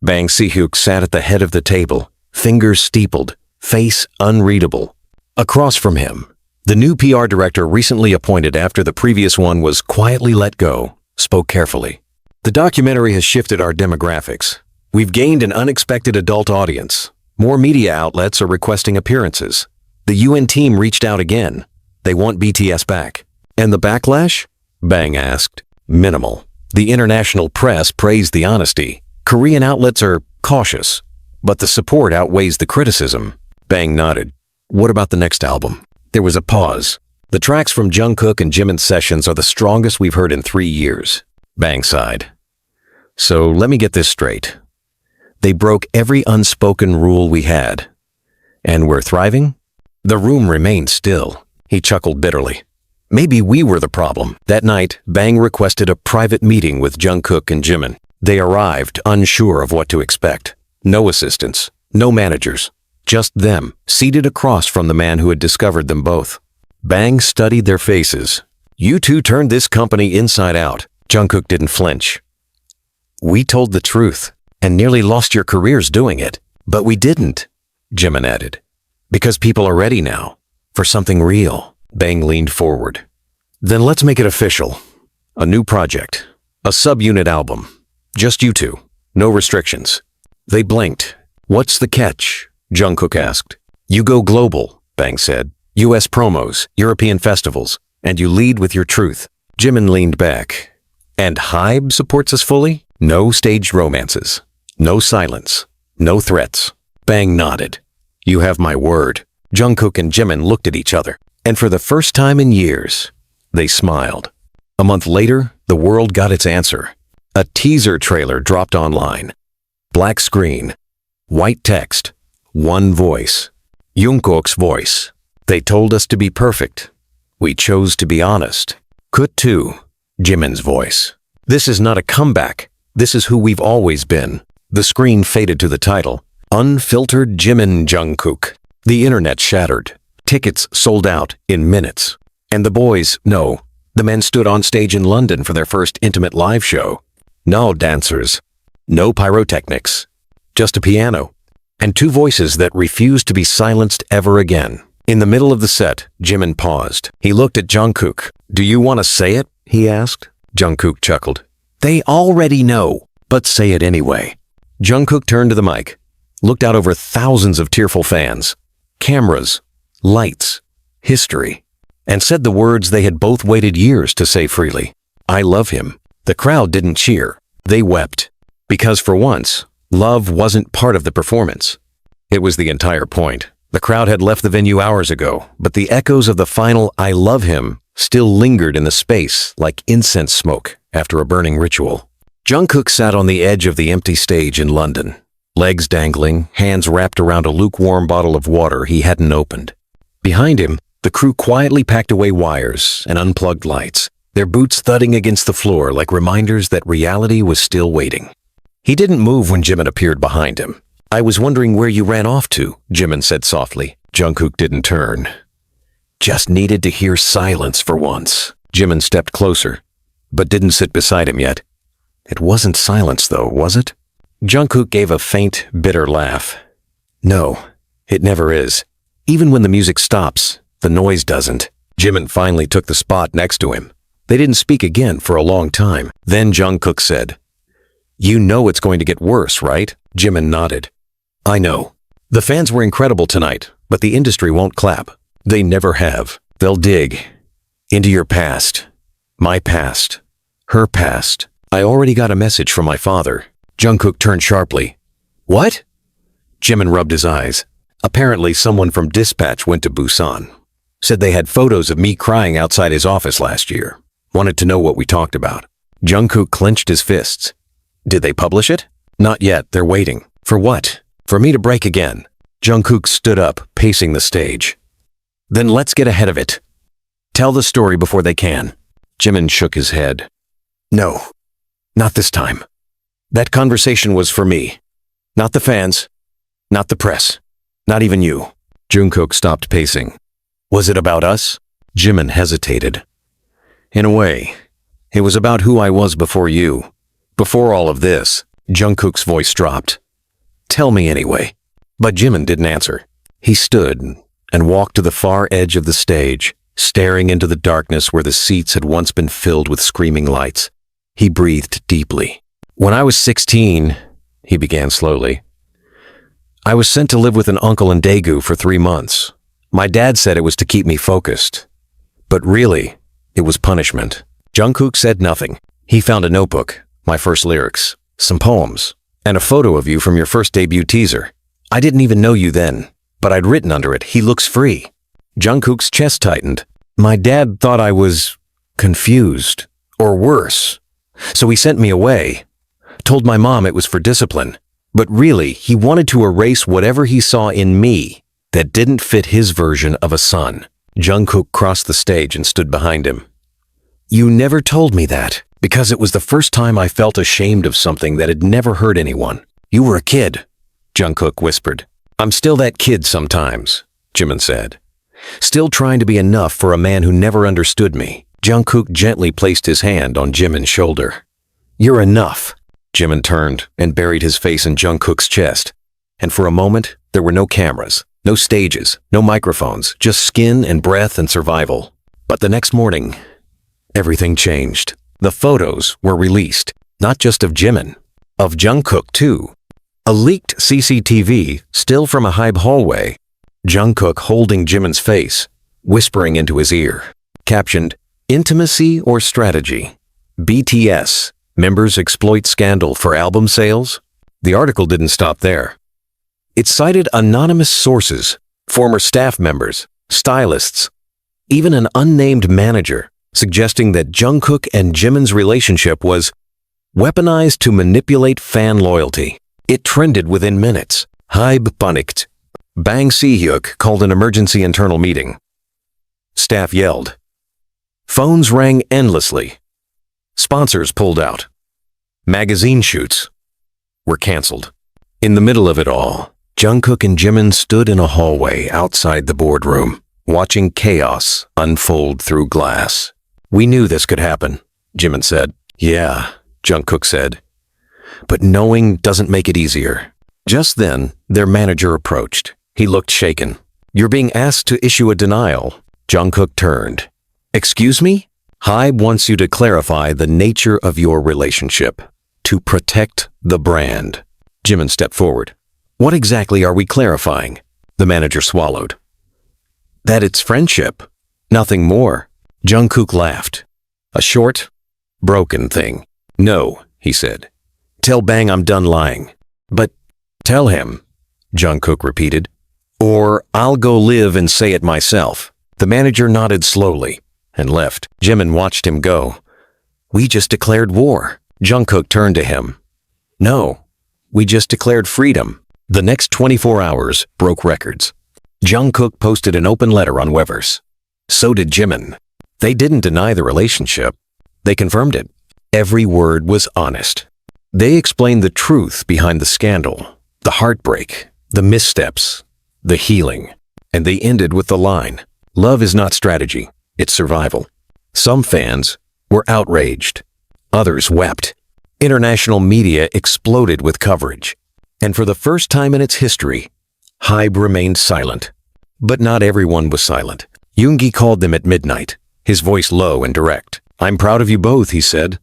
Bang Si-hyuk sat at the head of the table, fingers steepled, face unreadable. Across from him, the new PR director recently appointed after the previous one was quietly let go, spoke carefully. The documentary has shifted our demographics. We've gained an unexpected adult audience. More media outlets are requesting appearances. The UN team reached out again. They want BTS back. And the backlash? Bang asked. Minimal. The international press praised the honesty. Korean outlets are cautious, but the support outweighs the criticism. Bang nodded. What about the next album? There was a pause. The tracks from Jungkook and Jimin's sessions are the strongest we've heard in 3 years. Bang sighed. So let me get this straight. They broke every unspoken rule we had. And we're thriving? The room remained still. He chuckled bitterly. Maybe we were the problem. That night, Bang requested a private meeting with Jungkook and Jimin. They arrived unsure of what to expect. No assistants, no managers, just them, seated across from the man who had discovered them both. Bang studied their faces. You two turned this company inside out. Jungkook didn't flinch. We told the truth and nearly lost your careers doing it. But we didn't, Jimin added. Because people are ready now. For something real. Bang leaned forward. Then let's make it official. A new project. A subunit album. Just you two. No restrictions. They blinked. What's the catch? Jungkook asked. You go global, Bang said. US promos, European festivals, and you lead with your truth. Jimin leaned back. And HYBE supports us fully? No staged romances. No silence. No threats. Bang nodded. You have my word. Jungkook and Jimin looked at each other, and for the first time in years, they smiled. A month later, the world got its answer. A teaser trailer dropped online. Black screen. White text. One voice. Jungkook's voice. They told us to be perfect. We chose to be honest. Cut 2. Jimin's voice. This is not a comeback. This is who we've always been. The screen faded to the title. Unfiltered Jimin Jungkook. The internet shattered. Tickets sold out in minutes. And the boys, no. The men stood on stage in London for their first intimate live show. No dancers. No pyrotechnics. Just a piano. And 2 voices that refused to be silenced ever again. In the middle of the set, Jimin paused. He looked at Jungkook. Do you want to say it? He asked. Jungkook chuckled. They already know, but say it anyway. Jungkook turned to the mic, looked out over thousands of tearful fans, cameras, lights, history, and said the words they had both waited years to say freely. I love him. The crowd didn't cheer. They wept. Because for once, love wasn't part of the performance. It was the entire point. The crowd had left the venue hours ago, but the echoes of the final I love him still lingered in the space like incense smoke after a burning ritual. Jungkook sat on the edge of the empty stage in London, legs dangling, hands wrapped around a lukewarm bottle of water he hadn't opened. Behind him, the crew quietly packed away wires and unplugged lights, their boots thudding against the floor like reminders that reality was still waiting. He didn't move when Jimin appeared behind him. I was wondering where you ran off to, Jimin said softly. Jungkook didn't turn. Just needed to hear silence for once. Jimin stepped closer, but didn't sit beside him yet. It wasn't silence though, was it? Jungkook gave a faint, bitter laugh. No, it never is. Even when the music stops, the noise doesn't. Jimin finally took the spot next to him. They didn't speak again for a long time. Then Jungkook said, You know it's going to get worse, right? Jimin nodded. I know. The fans were incredible tonight, but the industry won't clap. They never have. They'll dig into your past, my past, her past. I already got a message from my father. Jungkook turned sharply. What? Jimin rubbed his eyes. Apparently someone from Dispatch went to Busan. Said they had photos of me crying outside his office last year. Wanted to know what we talked about. Jungkook clenched his fists. Did they publish it? Not yet, they're waiting. For what? For me to break again. Jungkook stood up, pacing the stage. Then let's get ahead of it. Tell the story before they can. Jimin shook his head. No, not this time. That conversation was for me. Not the fans, not the press, not even you. Jungkook stopped pacing. Was it about us? Jimin hesitated. In a way, it was about who I was before you. Before all of this, Jungkook's voice dropped. Tell me anyway. But Jimin didn't answer. He stood and walked to the far edge of the stage, staring into the darkness where the seats had once been filled with screaming lights. He breathed deeply. When I was 16, he began slowly, I was sent to live with an uncle in Daegu for 3 months. My dad said it was to keep me focused. But really, it was punishment. Jungkook said nothing. He found a notebook, my first lyrics, some poems, and a photo of you from your first debut teaser. I didn't even know you then, but I'd written under it, he looks free. Jungkook's chest tightened. My dad thought I was confused, or worse. So he sent me away. Told my mom it was for discipline. But really, he wanted to erase whatever he saw in me that didn't fit his version of a son. Jungkook crossed the stage and stood behind him. You never told me that, because it was the first time I felt ashamed of something that had never hurt anyone. You were a kid, Jungkook whispered. I'm still that kid sometimes, Jimin said. Still trying to be enough for a man who never understood me. Jungkook gently placed his hand on Jimin's shoulder. You're enough. Jimin turned and buried his face in Jungkook's chest. And for a moment, there were no cameras, no stages, no microphones, just skin and breath and survival. But the next morning, everything changed. The photos were released, not just of Jimin, of Jungkook too. A leaked CCTV, still from a HYBE hallway, Jungkook holding Jimin's face, whispering into his ear. Captioned, Intimacy or Strategy? BTS. Members exploit scandal for album sales? The article didn't stop there. It cited anonymous sources, former staff members, stylists, even an unnamed manager, suggesting that Jungkook and Jimin's relationship was weaponized to manipulate fan loyalty. It trended within minutes. HYBE panicked. Bang Si-hyuk called an emergency internal meeting. Staff yelled. Phones rang endlessly. Sponsors pulled out. Magazine shoots were canceled. In the middle of it all, Jungkook and Jimin stood in a hallway outside the boardroom, watching chaos unfold through glass. We knew this could happen, Jimin said. Yeah, Jungkook said. But knowing doesn't make it easier. Just then, their manager approached. He looked shaken. You're being asked to issue a denial. Jungkook turned. Excuse me? HYBE wants you to clarify the nature of your relationship, to protect the brand. Jimin stepped forward. What exactly are we clarifying? The manager swallowed. That it's friendship, nothing more. Jungkook laughed. A short, broken thing. No, he said. Tell Bang I'm done lying. But tell him, Jungkook repeated. Or I'll go live and say it myself. The manager nodded slowly and left. Jimin watched him go. We just declared war. Jungkook turned to him. No, we just declared freedom. The next 24 hours broke records. Jungkook posted an open letter on Weverse. So did Jimin. They didn't deny the relationship. They confirmed it. Every word was honest. They explained the truth behind the scandal, the heartbreak, the missteps, the healing. And they ended with the line, love is not strategy, it's survival. Some fans were outraged. Others wept. International media exploded with coverage. And for the first time in its history, HYBE remained silent. But not everyone was silent. Yoongi called them at midnight, his voice low and direct. I'm proud of you both, he said.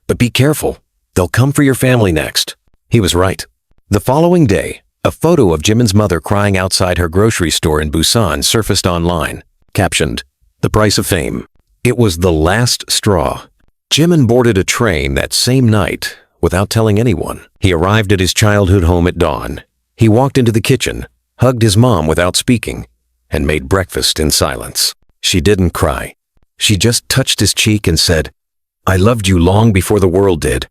But be careful. They'll come for your family next. He was right. The following day, a photo of Jimin's mother crying outside her grocery store in Busan surfaced online, captioned, The Price of Fame. It was the last straw. Jimin boarded a train that same night without telling anyone. He arrived at his childhood home at dawn. He walked into the kitchen, hugged his mom without speaking, and made breakfast in silence. She didn't cry. She just touched his cheek and said, I loved you long before the world did.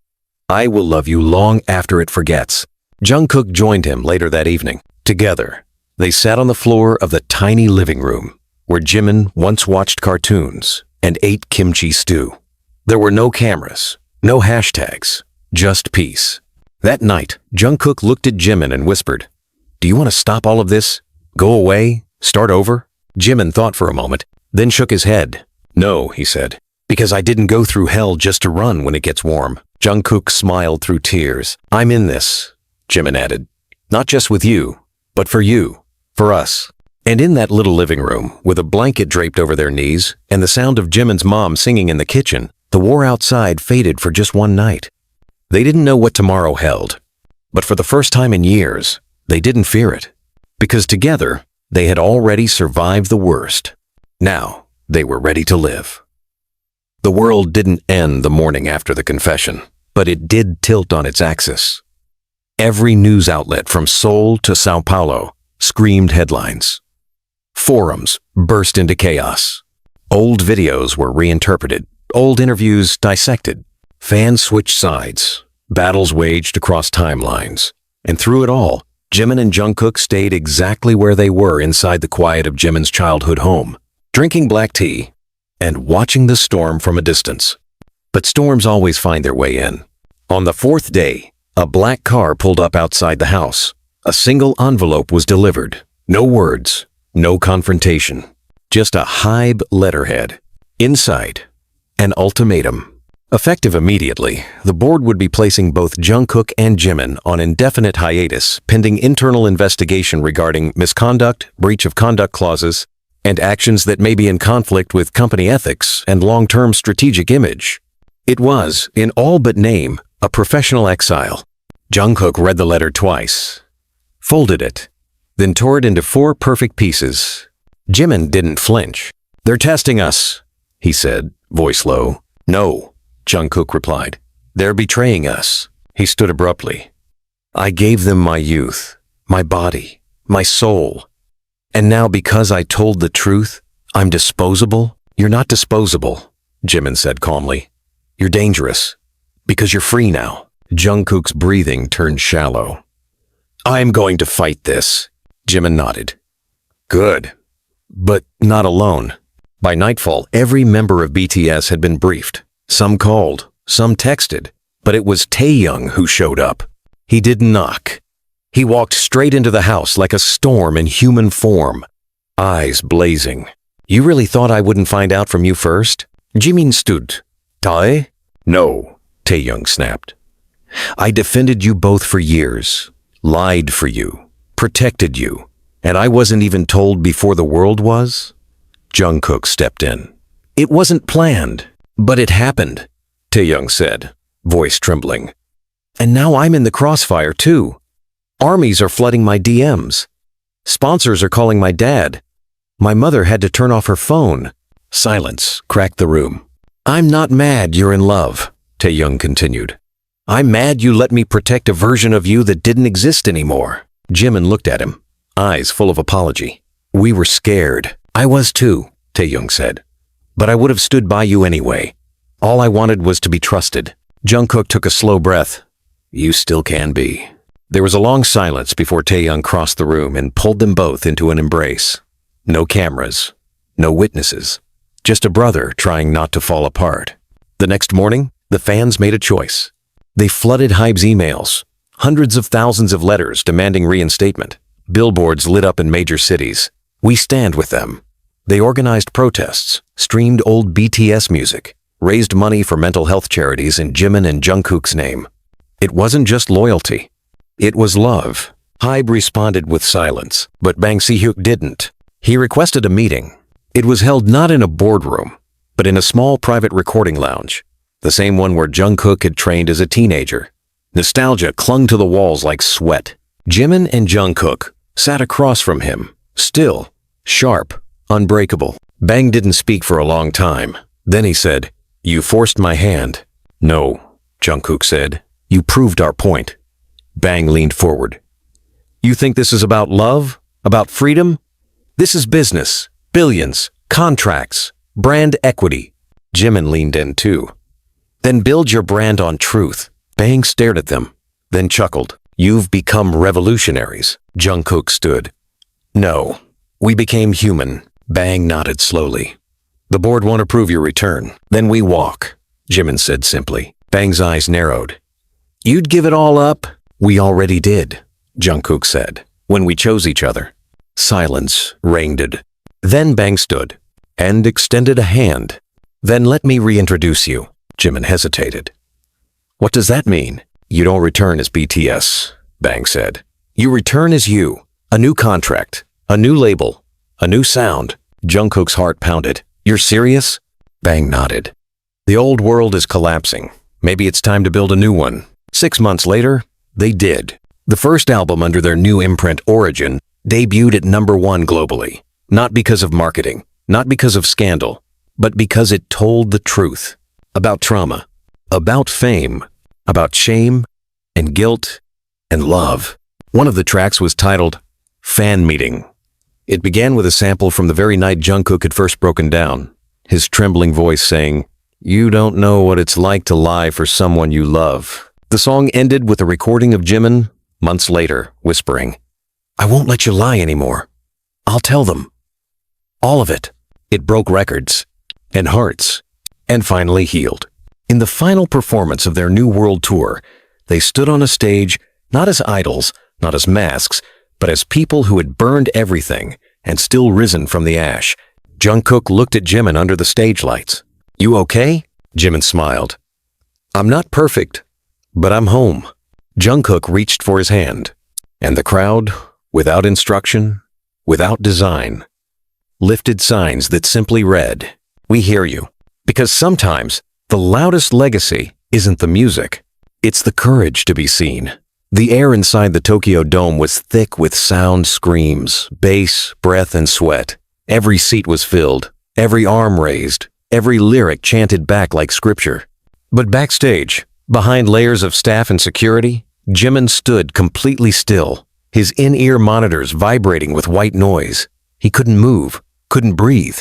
I will love you long after it forgets. Jungkook joined him later that evening. Together, they sat on the floor of the tiny living room where Jimin once watched cartoons and ate kimchi stew. There were no cameras, no hashtags, just peace. That night, Jungkook looked at Jimin and whispered, Do you want to stop all of this? Go away? Start over? Jimin thought for a moment, then shook his head. No, he said, because I didn't go through hell just to run when it gets warm. Jungkook smiled through tears. I'm in this, Jimin added. Not just with you, but for you, for us. And in that little living room, with a blanket draped over their knees and the sound of Jimin's mom singing in the kitchen, the war outside faded for just one night. They didn't know what tomorrow held, but for the first time in years, they didn't fear it. Because together, they had already survived the worst. Now, they were ready to live. The world didn't end the morning after the confession, but it did tilt on its axis. Every news outlet from Seoul to Sao Paulo screamed headlines. Forums burst into chaos. Old videos were reinterpreted, old interviews dissected. Fans switched sides, battles waged across timelines. And through it all, Jimin and Jungkook stayed exactly where they were inside the quiet of Jimin's childhood home, drinking black tea and watching the storm from a distance. But storms always find their way in. On the fourth day, a black car pulled up outside the house. A single envelope was delivered. No words, no confrontation, just a HID letterhead. Inside, an ultimatum. Effective immediately, the board would be placing both Jungkook and Jimin on indefinite hiatus pending internal investigation regarding misconduct, breach of conduct clauses, and actions that may be in conflict with company ethics and long-term strategic image. It was, in all but name, a professional exile. Jungkook read the letter twice, folded it, then tore it into 4 perfect pieces. Jimin didn't flinch. They're testing us, he said, voice low. No, Jungkook replied. They're betraying us. He stood abruptly. I gave them my youth, my body, my soul. And now because I told the truth, I'm disposable? You're not disposable, Jimin said calmly. You're dangerous, because you're free now. Jungkook's breathing turned shallow. I'm going to fight this, Jimin nodded. Good, but not alone. By nightfall, every member of BTS had been briefed. Some called, some texted, but it was Taehyung who showed up. He didn't knock. He walked straight into the house like a storm in human form, eyes blazing. You really thought I wouldn't find out from you first? Jimin stood. Tae? No, Taehyung snapped. I defended you both for years, lied for you, protected you, and I wasn't even told before the world was? Jungkook stepped in. It wasn't planned, but it happened, Taehyung said, voice trembling. And now I'm in the crossfire too. Armies are flooding my DMs. Sponsors are calling my dad. My mother had to turn off her phone. Silence cracked the room. I'm not mad you're in love, Taehyung continued. I'm mad you let me protect a version of you that didn't exist anymore. Jimin looked at him, eyes full of apology. We were scared. I was too, Taehyung said. But I would have stood by you anyway. All I wanted was to be trusted. Jungkook took a slow breath. You still can be. There was a long silence before Taehyung crossed the room and pulled them both into an embrace. No cameras, no witnesses, just a brother trying not to fall apart. The next morning, the fans made a choice. They flooded HYBE's emails, hundreds of thousands of letters demanding reinstatement. Billboards lit up in major cities. We stand with them. They organized protests, streamed old BTS music, raised money for mental health charities in Jimin and Jungkook's name. It wasn't just loyalty. It was love. HYBE responded with silence, but Bang Si-hyuk didn't. He requested a meeting. It was held not in a boardroom, but in a small private recording lounge, the same one where Jungkook had trained as a teenager. Nostalgia clung to the walls like sweat. Jimin and Jungkook sat across from him, still, sharp, unbreakable. Bang didn't speak for a long time. Then he said, You forced my hand. No, Jungkook said. You proved our point. Bang leaned forward. You think this is about love? About freedom? This is business. Billions. Contracts. Brand equity. Jimin leaned in too. Then build your brand on truth. Bang stared at them, then chuckled. You've become revolutionaries. Jungkook stood. No, we became human. Bang nodded slowly. The board won't approve your return. Then we walk, Jimin said simply. Bang's eyes narrowed. You'd give it all up? We already did, Jungkook said, when we chose each other. Silence reigned. Then Bang stood and extended a hand. Then let me reintroduce you. Jimin hesitated. What does that mean? You don't return as BTS, Bang said. You return as you. A new contract, a new label, a new sound. Jungkook's heart pounded. You're serious? Bang nodded. The old world is collapsing. Maybe it's time to build a new one. 6 months later, they did. The first album under their new imprint, Origin, debuted at #1 globally. Not because of marketing, not because of scandal, but because it told the truth. About trauma, about fame, about shame and guilt and love. One of the tracks was titled Fan Meeting. It began with a sample from the very night Jungkook had first broken down, his trembling voice saying, "You don't know what it's like to lie for someone you love." The song ended with a recording of Jimin, months later, whispering, "I won't let you lie anymore. I'll tell them. All of it." It broke records and hearts and finally healed. In the final performance of their new world tour, they stood on a stage not as idols, not as masks, but as people who had burned everything and still risen from the ash. Jungkook looked at Jimin under the stage lights. "You okay?" Jimin smiled. "I'm not perfect, but I'm home." Jungkook reached for his hand, and the crowd, without instruction, without design, lifted signs that simply read, "We hear you." Because sometimes the loudest legacy isn't the music, it's the courage to be seen. The air inside the Tokyo Dome was thick with sound screams, bass, breath, and sweat. Every seat was filled, every arm raised, every lyric chanted back like scripture. But backstage, behind layers of staff and security, Jimin stood completely still, his in-ear monitors vibrating with white noise. He couldn't move, couldn't breathe.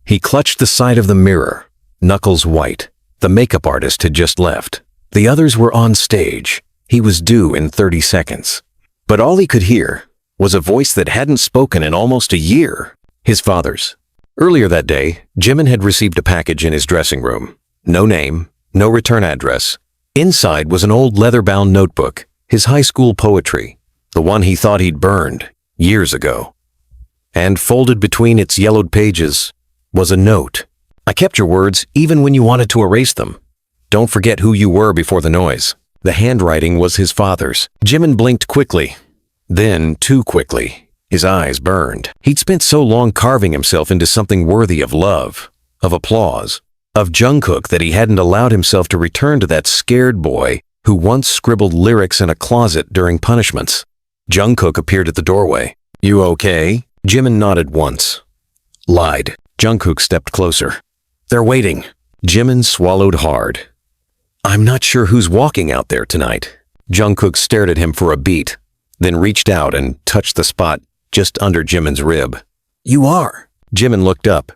He clutched the side of the mirror, knuckles white. The makeup artist had just left. The others were on stage. He was due in 30 seconds. But all he could hear was a voice that hadn't spoken in almost a year. His father's. Earlier that day, Jimin had received a package in his dressing room. No name, no return address. Inside was an old leather-bound notebook, his high school poetry, the one he thought he'd burned years ago. And folded between its yellowed pages was a note. "I kept your words even when you wanted to erase them. Don't forget who you were before the noise." The handwriting was his father's. Jimin blinked quickly, then too quickly. His eyes burned. He'd spent so long carving himself into something worthy of love, of applause, of Jungkook that he hadn't allowed himself to return to that scared boy who once scribbled lyrics in a closet during punishments. Jungkook appeared at the doorway. "You okay?" Jimin nodded once. Lied. Jungkook stepped closer. "They're waiting." Jimin swallowed hard. "I'm not sure who's walking out there tonight." Jungkook stared at him for a beat, then reached out and touched the spot just under Jimin's rib. "You are." Jimin looked up.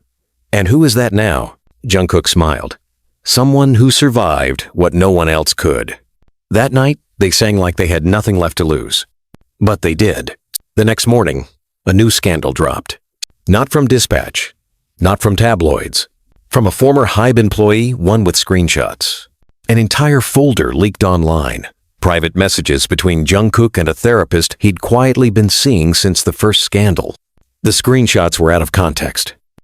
"And who is that now?" Jungkook smiled. "Someone who survived what no one else could." That night, they sang like they had nothing left to lose. But they did. The next morning, a new scandal dropped. Not from Dispatch, not from tabloids, from a former HYBE employee, one with screenshots. An entire folder leaked online. Private messages between Jungkook and a therapist he'd quietly been seeing since the first scandal. The screenshots were out of context.